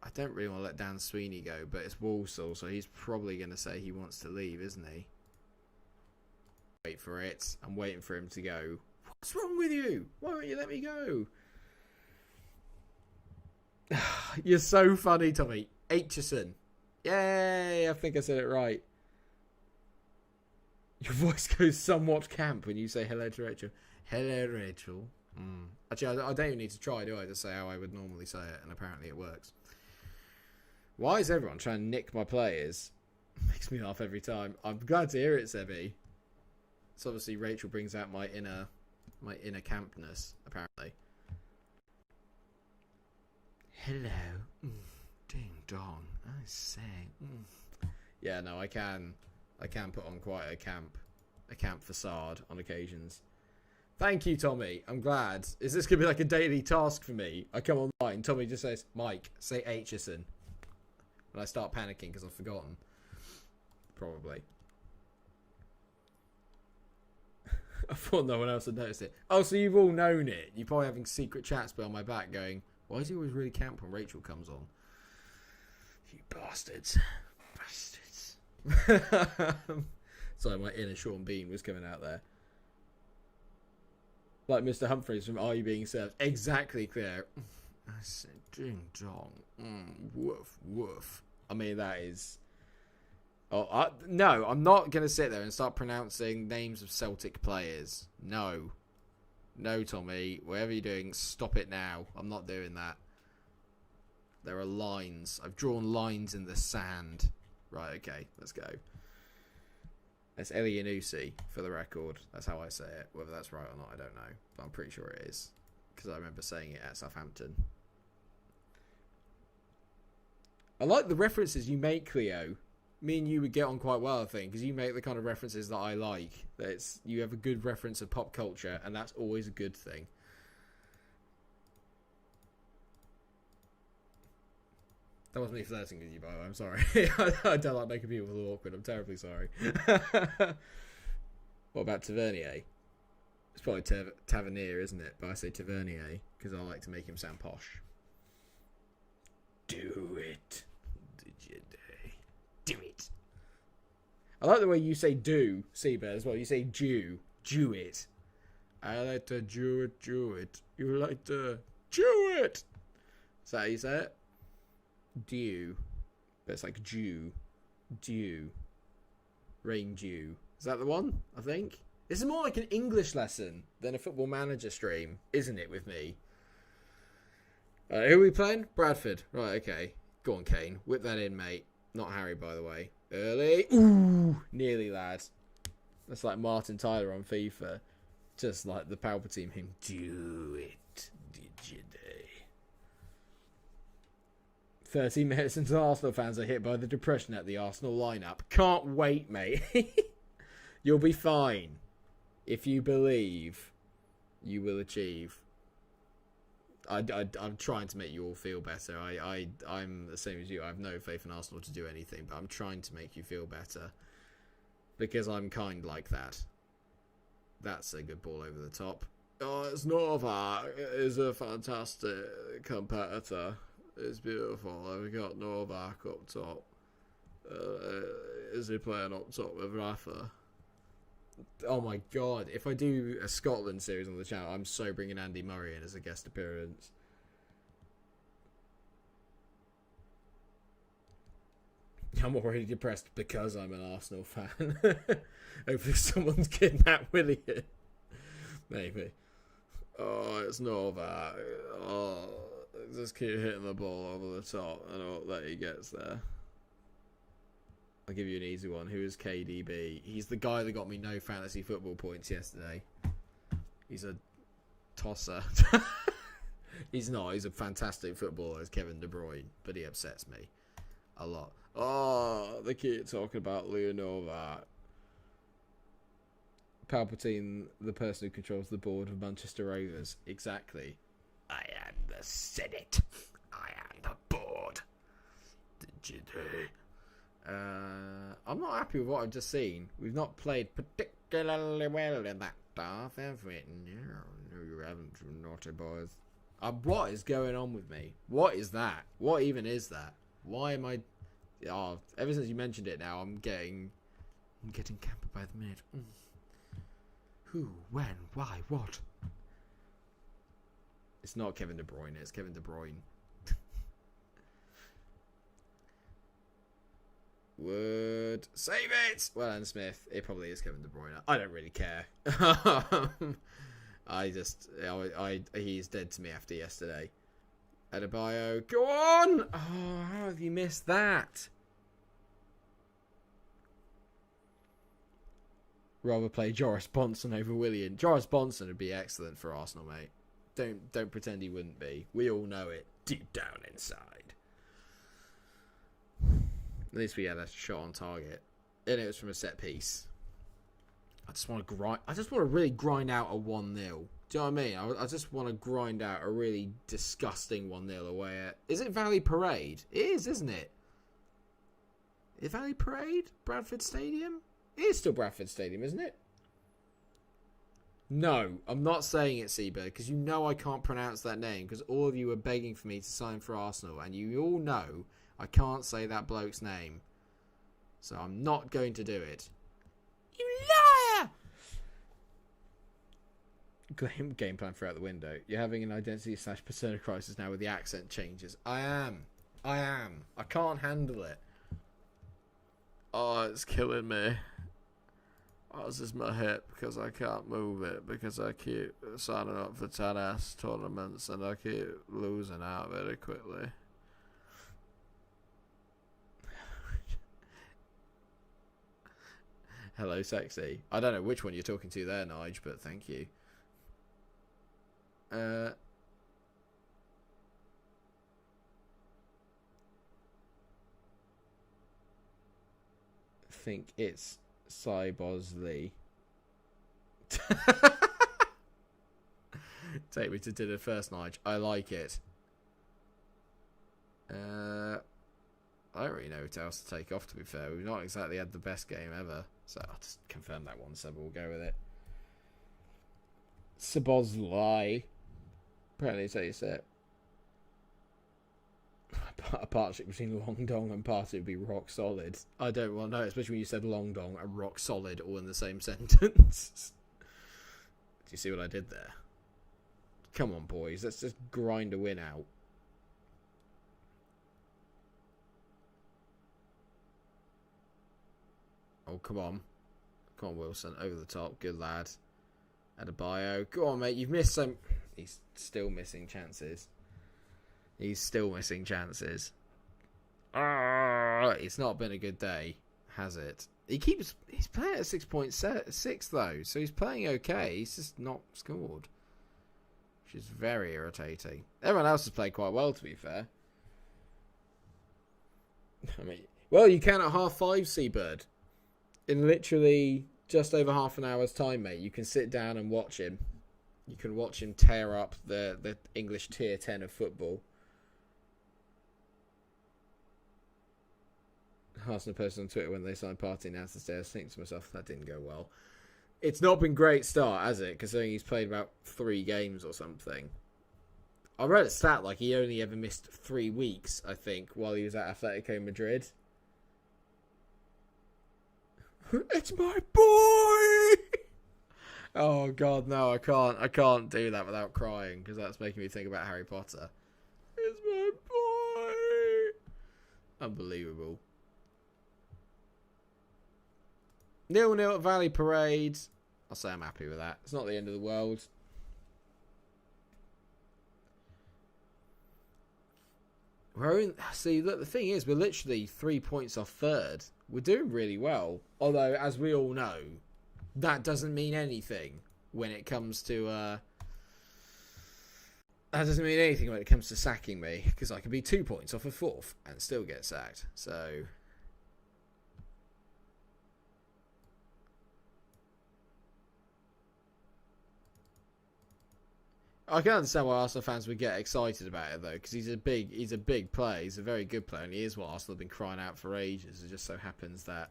Speaker 1: I don't really want to let Dan Sweeney go, but it's Walsall, so he's probably going to say he wants to leave, isn't he? Wait for it. I'm waiting for him to go. What's wrong with you? Why won't you let me go? You're so funny, Tommy. Aitchison. Yay! I think I said it right. Your voice goes somewhat camp when you say hello to Rachel. Hello, Rachel. Actually, I don't even need to try, do I? To say how I would normally say it, and apparently it works. Why is everyone trying to nick my players? Makes me laugh every time. I'm glad to hear it, Sebby. So obviously Rachel brings out my inner campness, apparently. Hello. Ding dong. I say. Yeah, no, I can put on quite a camp facade on occasions. Thank you, Tommy. I'm glad. Is this going to be like a daily task for me? I come online, Tommy just says, Mike, say Aitchison. And I start panicking because I've forgotten. Probably. I thought no one else had noticed it. Oh, so you've all known it. You're probably having secret chats behind my back going, why is he always really camp when Rachel comes on? You bastards. Sorry, my inner Sean Bean was coming out there. Like Mr. Humphreys from Are You Being Served? Exactly, Claire. I said, ding dong. Woof, woof. I mean, that is... Oh, no, I'm not going to sit there and start pronouncing names of Celtic players. No. No, Tommy. Whatever you're doing, stop it now. I'm not doing that. There are lines. I've drawn lines in the sand. Right, okay, let's go. It's Elianusi, for the record. That's how I say it. Whether that's right or not, I don't know. But I'm pretty sure it is. Because I remember saying it at Southampton. I like the references you make, Cleo. Me and you would get on quite well, I think, because you make the kind of references that I like. You have a good reference of pop culture, and that's always a good thing. That wasn't me flirting with you, by the way. I'm sorry. I don't like making people feel awkward. I'm terribly sorry. What about Tavernier? It's probably Tavernier, isn't it? But I say Tavernier because I like to make him sound posh. Do it. Do it. I like the way you say do, Seabird, as well. You say Jew. Jew it. I like to Jew it. You like to Jew it. Is that how you say it? Dew. But it's like Jew. Dew. Rain dew. Is that the one? I think. This is more like an English lesson than a Football Manager stream, isn't it, with me? Who are we playing? Bradford. Right, okay. Go on, Kane. Whip that in, mate. Not Harry, by the way. Early. Ooh. Nearly, lad. That's like Martin Tyler on FIFA. Just like the Palpatine hymn. Do it. Did you day? 13 minutes until Arsenal fans are hit by the depression at the Arsenal lineup. Can't wait, mate. You'll be fine. If you believe, you will achieve. I'm trying to make you all feel better. I'm the same as you. I have no faith in Arsenal to do anything, but I'm trying to make you feel better. Because I'm kind like that. That's a good ball over the top. Oh, it's Novak. It's a fantastic competitor. It's beautiful. We've got Novak up top. Is he playing up top with Rafa? Oh my god, if I do a Scotland series on the channel, I'm so bringing Andy Murray in as a guest appearance. I'm already depressed because I'm an Arsenal fan. Hopefully someone's kidnapped Willian. Maybe. Oh, it's Novak. Oh, just keep hitting the ball over the top and hope that he gets there. I'll give you an easy one. Who is KDB? He's the guy that got me no fantasy football points yesterday. He's a tosser. He's not. He's a fantastic footballer, as Kevin De Bruyne, but he upsets me a lot. Oh, they keep talking about Leo Novak. Palpatine, the person who controls the board of Manchester Rovers. Exactly. I am the Senate. I am the board. Did you do? I'm not happy with what I've just seen. We've not played particularly well in that half, have we? No, you haven't, you naughty boys. What is going on with me? What is that? What even is that? Why am I... Oh, ever since you mentioned it now, I'm getting campered by the mid. Who, when, why, what? It's not Kevin De Bruyne, it's Kevin De Bruyne. Would save it. Well, and Smith. It probably is Kevin De Bruyne. I don't really care. He's dead to me after yesterday. Adebayo, go on! Oh, how have you missed that? Rather play Joris Bonson over Willian. Joris Bonson would be excellent for Arsenal, mate. Don't pretend he wouldn't be. We all know it deep down inside. At least we had a shot on target, and it was from a set piece. I just want to really grind out a 1-0. Do you know what I mean? I just want to grind out a really disgusting 1-0 away at... Is it Valley Parade? It is, isn't it? Is it Valley Parade? Bradford Stadium? It is still Bradford Stadium, isn't it? No, I'm not saying it, Seabird, because you know I can't pronounce that name, because all of you are begging for me to sign for Arsenal, and you all know I can't say that bloke's name. So I'm not going to do it. You liar! Game plan throughout the window. You're having an identity/persona crisis now with the accent changes. I am. I can't handle it. Oh, it's killing me. Oh, this is my hip because I can't move it because I keep signing up for tennis tournaments and I keep losing out very quickly. Hello, sexy. I don't know which one you're talking to there, Nige, but thank you. I think it's Cybosley. Take me to dinner first, Nige. I like it. I don't really know what else to take off, to be fair. We've not exactly had the best game ever. So I'll just confirm that one, so we'll go with it. Sabozlai. Apparently it's how you say it. A partnership between Long Dong and Party would be rock solid. I don't want to know, especially when you said Long Dong and rock solid all in the same sentence. Do you see what I did there? Come on, boys. Let's just grind a win out. Oh, come on. Come on, Wilson. Over the top. Good lad. Adebayo. Go on, mate. You've missed some... He's still missing chances. It's not been a good day, has it? He's playing at 6.6 though, so he's playing okay. He's just not scored, which is very irritating. Everyone else has played quite well, to be fair. I mean, well, you can at 5:30, Seabird. In literally just over half an hour's time, mate. You can sit down and watch him. You can watch him tear up the English tier 10 of football. Arsenal person on Twitter when they signed Partey announced the stairs. Think to myself, that didn't go well. It's not been great start, has it? Considering he's played about 3 games or something. I read a stat like he only ever missed 3 weeks, I think, while he was at Atletico Madrid. It's my boy! Oh god, no, I can't do that without crying, because that's making me think about Harry Potter. It's my boy! Unbelievable. 0-0 at Valley Parade. I'll say I'm happy with that. It's not the end of the world. See, look, the thing is, we're literally 3 points off third. We're doing really well. Although, as we all know, that doesn't mean anything when it comes to... that doesn't mean anything when it comes to sacking me. Because I could be 2 points off of 4th and still get sacked. So... I can understand why Arsenal fans would get excited about it though, because he's a big player. He's a very good player, and he is what Arsenal have been crying out for ages. It just so happens that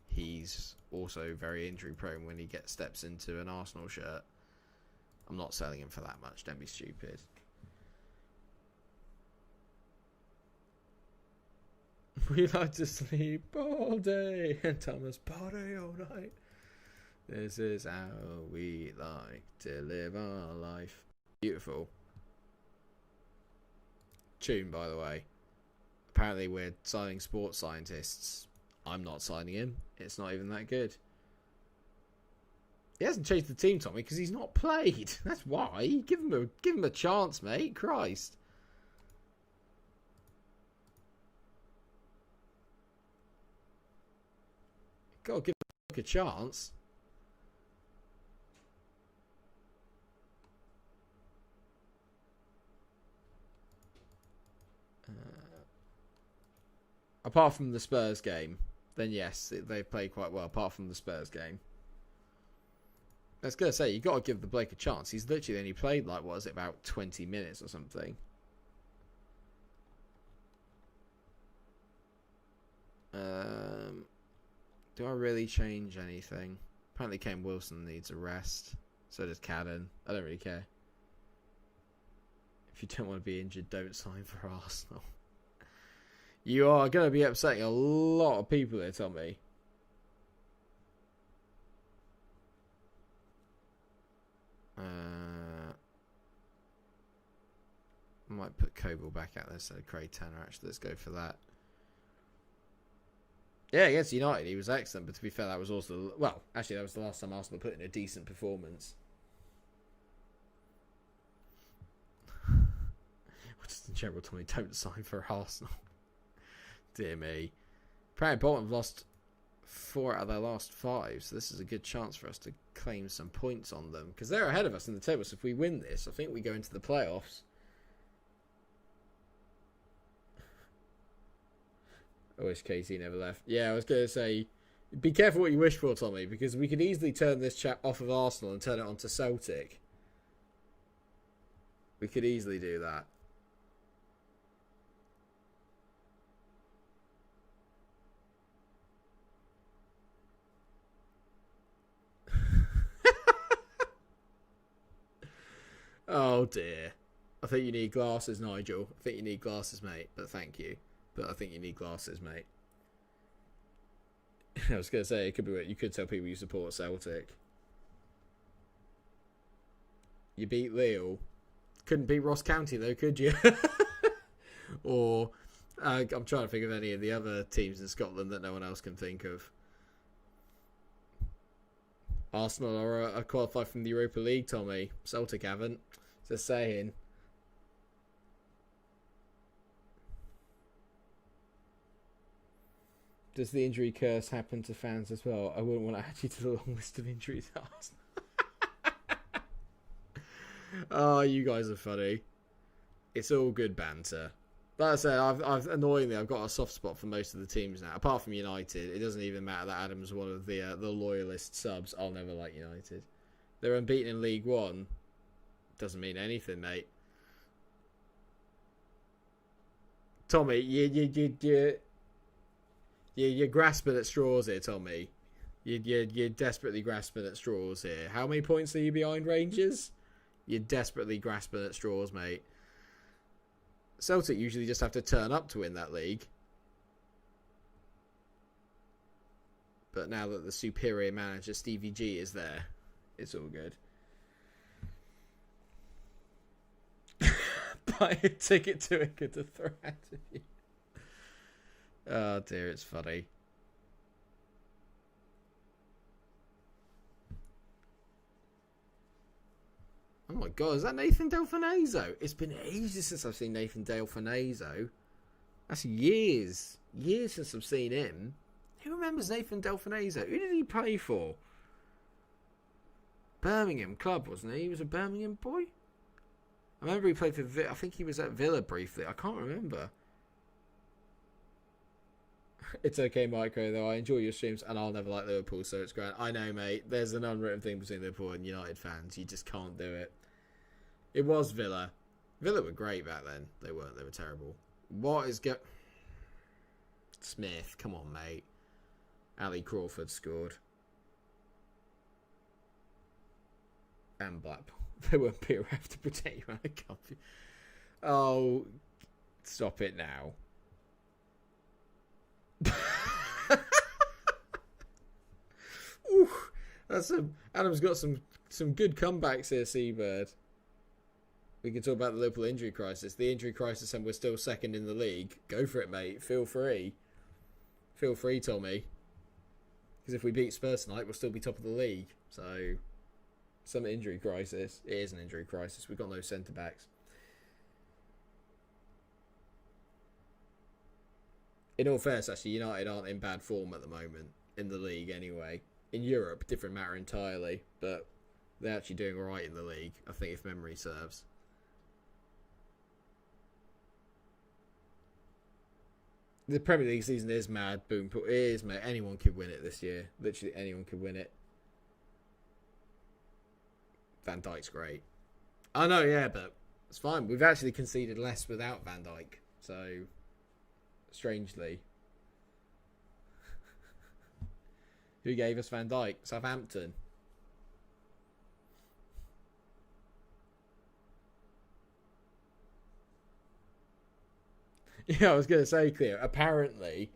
Speaker 1: he's also very injury prone when he steps into an Arsenal shirt. I'm not selling him for that much. Don't be stupid. We like to sleep all day and Thomas party all night. This is how we like to live our life. Beautiful tune, by the way. Apparently we're signing sports scientists. I'm not signing him. It's not even that good. He hasn't changed the team, Tommy, because he's not played. That's why. Give him a chance, mate. Christ. Gotta give him a chance. Apart from the Spurs game, then yes, they played quite well. Apart from the Spurs game. I was going to say, you got to give the Blake a chance. He's literally only played, like, what was it, about 20 minutes or something. Do I really change anything? Apparently Kane Wilson needs a rest. So does Cadden. I don't really care. If you don't want to be injured, don't sign for Arsenal. You are going to be upsetting a lot of people here, Tommy. I might put Coble back out there instead of Craig Tanner. Actually, let's go for that. Yeah, against United, he was excellent. But to be fair, that was also... Well, actually, that was the last time Arsenal put in a decent performance. Just in general, Tommy, don't sign for Arsenal. Dear me. Apparently, Bolton have lost 4 out of their last 5. So this is a good chance for us to claim some points on them. Because they're ahead of us in the table. So if we win this, I think we go into the playoffs. I wish KT never left. Yeah, I was going to say, be careful what you wish for, Tommy, because we could easily turn this chat off of Arsenal and turn it on to Celtic. We could easily do that. Oh, dear. I think you need glasses, Nigel. I think you need glasses, mate, but thank you. But I think you need glasses, mate. I was going to say, it could be you could tell people you support Celtic. You beat Lille. Couldn't beat Ross County, though, could you? Or, I'm trying to think of any of the other teams in Scotland that no one else can think of. Arsenal are qualified from the Europa League, Tommy. Celtic haven't. Just saying. Does the injury curse happen to fans as well? I wouldn't want to add you to the long list of injuries. Oh, you guys are funny. It's all good banter. Like I said, I've annoyingly I've got a soft spot for most of the teams now. Apart from United, it doesn't even matter that Adam's one of the loyalist subs. I'll never like United. They're unbeaten in League One. Doesn't mean anything, mate. Tommy, you're grasping at straws here, Tommy. You're desperately grasping at straws here. How many points are you behind Rangers? You're desperately grasping at straws, mate. Celtic usually just have to turn up to win that league. But now that the superior manager, Stevie G, is there, it's all good. Buy a ticket to a good to throw out of you. Oh dear, it's funny. Oh my god, is that Nathan Delfinazo? It's been ages since I've seen Nathan Delfinazo. That's years. Years since I've seen him. Who remembers Nathan Delfinazo? Who did he play for? Birmingham club, wasn't he? He was a Birmingham boy? I remember he played for I think he was at Villa briefly. I can't remember. It's okay, MikeRo, though. I enjoy your streams and I'll never like Liverpool, so it's great. I know, mate. There's an unwritten thing between Liverpool and United fans. You just can't do it. It was Villa. Villa were great back then. They weren't. They were terrible. What is Smith, come on, mate. Ali Crawford scored. And Blackpool. They weren't PRF to protect you out of copy. Oh, stop it now. Ooh, Adam's got some good comebacks here, Seabird. We can talk about the Liverpool injury crisis. The injury crisis, and we're still second in the league. Go for it, mate. Feel free. Feel free, Tommy. Because if we beat Spurs tonight, we'll still be top of the league. So, some injury crisis. It is an injury crisis. We've got no centre-backs. In all fairness, actually, United aren't in bad form at the moment. In the league, anyway. In Europe, different matter entirely. But they're actually doing alright in the league, I think, if memory serves. The Premier League season is mad. Boom. It is, mate. Anyone could win it this year. Literally anyone could win it. Van Dijk's great. I know, yeah, but it's fine. We've actually conceded less without Van Dijk. So, strangely. Who gave us Van Dijk? Southampton. Yeah, I was going to say, Cleo. Apparently,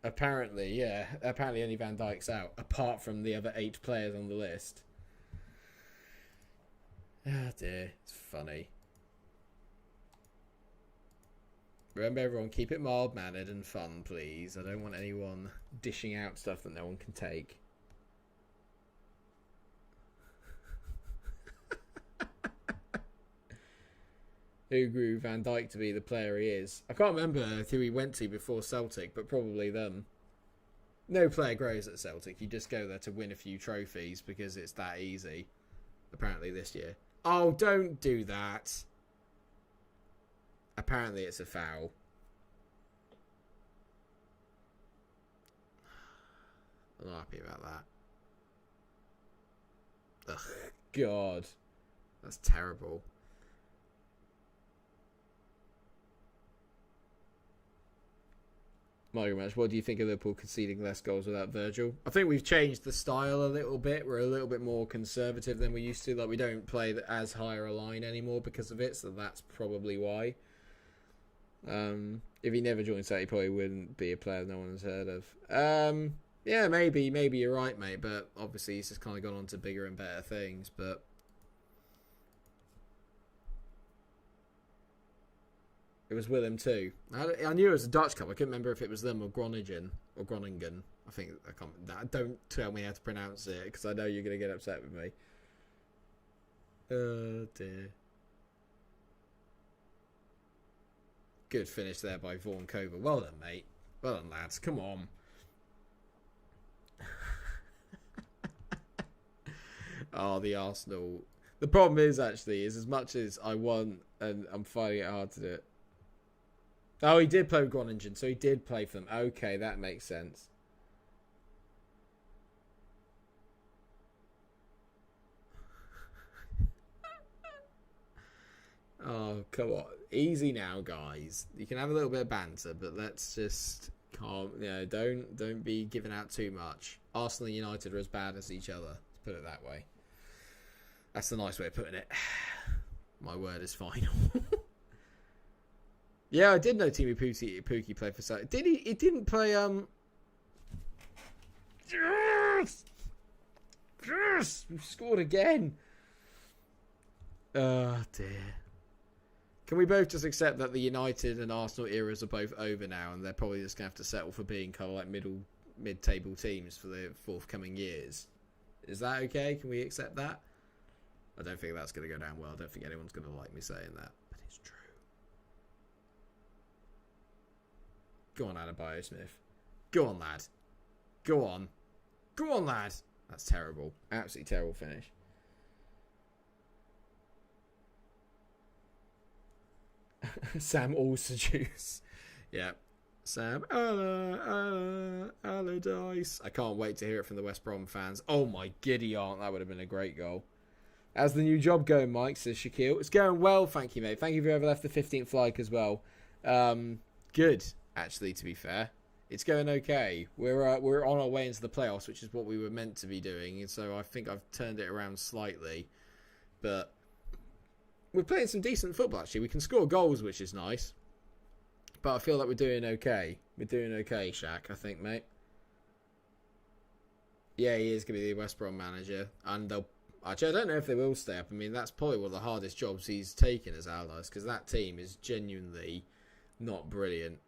Speaker 1: yeah. Apparently only Van Dijk's out, apart from the other 8 players on the list. Oh dear, it's funny. Remember, everyone, keep it mild-mannered and fun, please. I don't want anyone dishing out stuff that no one can take. Who grew Van Dijk to be the player he is? I can't remember who he went to before Celtic, but probably them. No player grows at Celtic. You just go there to win a few trophies because it's that easy. Apparently this year. Oh, don't do that. Apparently it's a foul. I'm not happy about that. Ugh, God. That's terrible. MikeRo match. What do you think of Liverpool conceding less goals without Virgil? I think we've changed the style a little bit. We're a little bit more conservative than we used to. Like, we don't play as higher a line anymore because of it, so that's probably why. If he never joined City, he probably wouldn't be a player no one has heard of. Yeah, maybe you're right, mate. But obviously, he's just kind of gone on to bigger and better things. But it was Willem too. I knew it was a Dutch club. I couldn't remember if it was them or Groningen. I think I can't. Don't tell me how to pronounce it because I know you're going to get upset with me. Oh dear. Good finish there by Vaughan Cover. Well done, mate. Well done, lads. Come on. Oh, the Arsenal. The problem is, actually, is as much as I want and I'm finding it hard to do it. Oh, he did play with Groningen, so he did play for them. Okay, that makes sense. Oh, come on. Easy now, guys. You can have a little bit of banter, but let's just calm. Don't be giving out too much. Arsenal and United are as bad as each other. Let's put it that way. That's the nice way of putting it. My word is final. Yeah, I did know Timu Pukki played for Celtic. Did he? He didn't play. Yes, we've scored again. Oh dear. Can we both just accept that the United and Arsenal eras are both over now, and they're probably just gonna have to settle for being kind of like mid-table teams for the forthcoming years? Is that okay? Can we accept that? I don't think that's gonna go down well. I don't think anyone's gonna like me saying that, but it's true. Go on, Adebayo Smith. Go on, lad. Go on. Go on, lad. That's terrible. Absolutely terrible finish. Sam Allardyce. Yeah. Sam Allardyce. I can't wait to hear it from the West Brom fans. Oh my giddy aunt. That would have been a great goal. How's the new job going, Mike? Says Shaquille. It's going well, thank you, mate. Thank you for whoever left the 15th like as well. Good, actually, to be fair. It's going okay. We're on our way into the playoffs, which is what we were meant to be doing. And so I think I've turned it around slightly. But we're playing some decent football, actually. We can score goals, which is nice. But I feel like we're doing okay. We're doing okay, Shaq, I think, mate. Yeah, he is going to be the West Brom manager. And they'll... Actually, I don't know if they will stay up. I mean, that's probably one of the hardest jobs he's taken as Allies, because that team is genuinely not brilliant.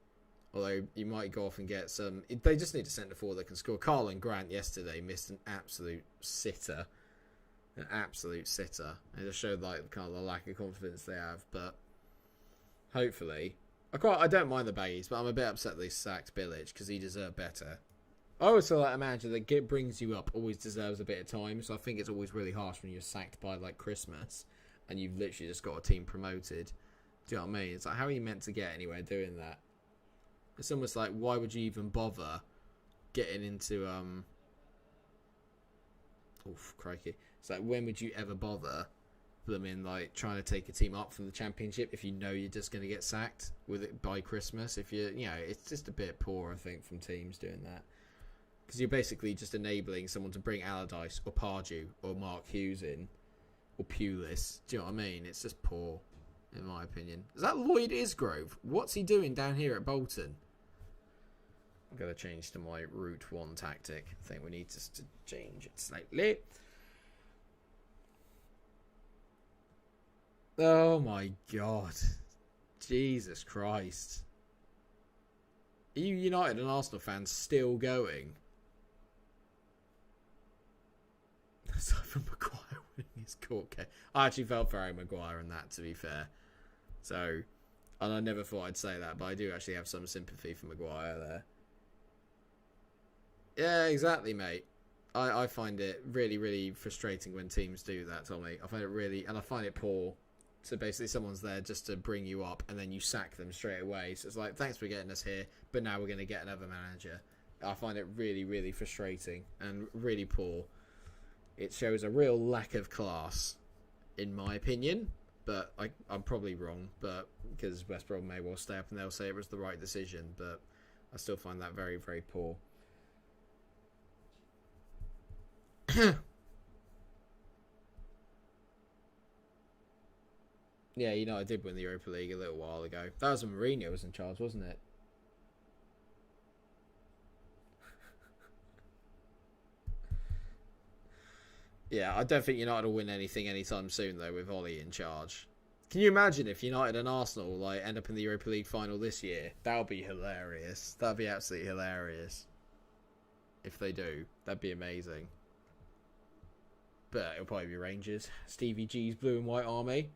Speaker 1: Although you might go off and get some... They just need a centre-forward that can score. Carlin Grant yesterday missed an absolute sitter. An absolute sitter. It just showed like kind of the lack of confidence they have. But hopefully... I don't mind the baggies, but I'm a bit upset they sacked Bilic because he deserved better. I always feel like a manager that brings you up always deserves a bit of time. So I think it's always really harsh when you're sacked by like Christmas and you've literally just got a team promoted. Do you know what I mean? It's like, how are you meant to get anywhere doing that? It's almost like, why would you even bother getting into oof, crikey. It's like, when would you ever bother like trying to take a team up from the Championship if you know you're just going to get sacked with it by Christmas? If it's just a bit poor, I think, from teams doing that, because you're basically just enabling someone to bring Allardyce or Pardew or Mark Hughes in, or Pulis. Do you know what I mean? It's just poor, in my opinion. Is that Lloyd Isgrove? What's he doing down here at Bolton? I'm going to change to my Route 1 tactic. I think we need to change it slightly. Oh my God. Jesus Christ. Are you United and Arsenal fans still going? Aside from Maguire winning his court case. I actually felt for Harry Maguire in that, to be fair. So, and I never thought I'd say that, but I do actually have some sympathy for Maguire there. Yeah, exactly, mate. I find it really, really frustrating when teams do that, Tommy. I find it really, and I find it poor. So basically someone's there just to bring you up and then you sack them straight away. So it's like, thanks for getting us here, but now we're going to get another manager. I find it really, really frustrating and really poor. It shows a real lack of class, in my opinion. But I'm probably wrong, but because West Brom may well stay up and they'll say it was the right decision. But I still find that very, very poor. Yeah, I did win the Europa League a little while ago. That was when Mourinho was in charge, wasn't it? Yeah, I don't think United will win anything anytime soon, though, with Ollie in charge. Can you imagine if United and Arsenal end up in the Europa League final this year? That would be hilarious. That would be absolutely hilarious. If they do, that'd be amazing. But it'll probably be Rangers. Stevie G's blue and white army.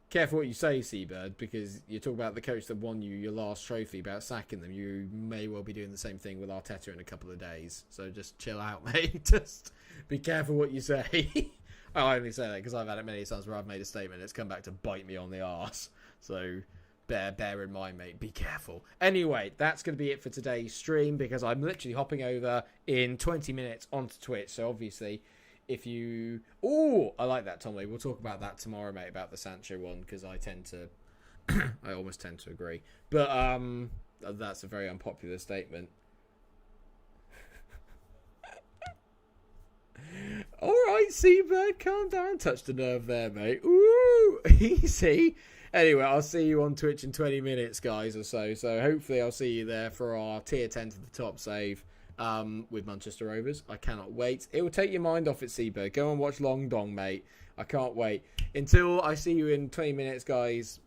Speaker 1: Careful what you say, Seabird, because you talk about the coach that won you your last trophy, about sacking them. You may well be doing the same thing with Arteta in a couple of days. So just chill out, mate. Just be careful what you say. I only say that because I've had it many times where I've made a statement. It's come back to bite me on the arse. So bear in mind, mate. Be careful. Anyway, that's going to be it for today's stream, because I'm literally hopping over in 20 minutes onto Twitch. So obviously, if you... Oh, I like that, Tommy. We'll talk about that tomorrow, mate, about the Sancho one, because I tend to... I almost tend to agree. But that's a very unpopular statement. Alright, Seabird, calm down. Touched a nerve there, mate. Ooh, easy. Anyway, I'll see you on Twitch in 20 minutes, guys, or so. So hopefully I'll see you there for our tier 10 to the top save. With Manchester Rovers. I cannot wait. It will take your mind off it, Seabird. Go and watch Long Dong, mate. I can't wait. Until I see you in 20 minutes, guys,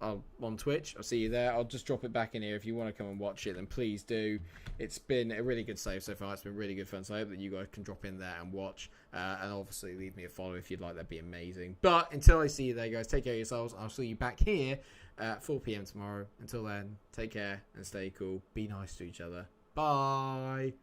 Speaker 1: on Twitch. I'll see you there. I'll just drop it back in here. If you want to come and watch it, then please do. It's been a really good save so far. It's been really good fun. So I hope that you guys can drop in there and watch. And obviously leave me a follow if you'd like. That'd be amazing. But until I see you there, guys, take care of yourselves. I'll see you back here at 4 p.m. tomorrow. Until then, take care and stay cool. Be nice to each other. Bye.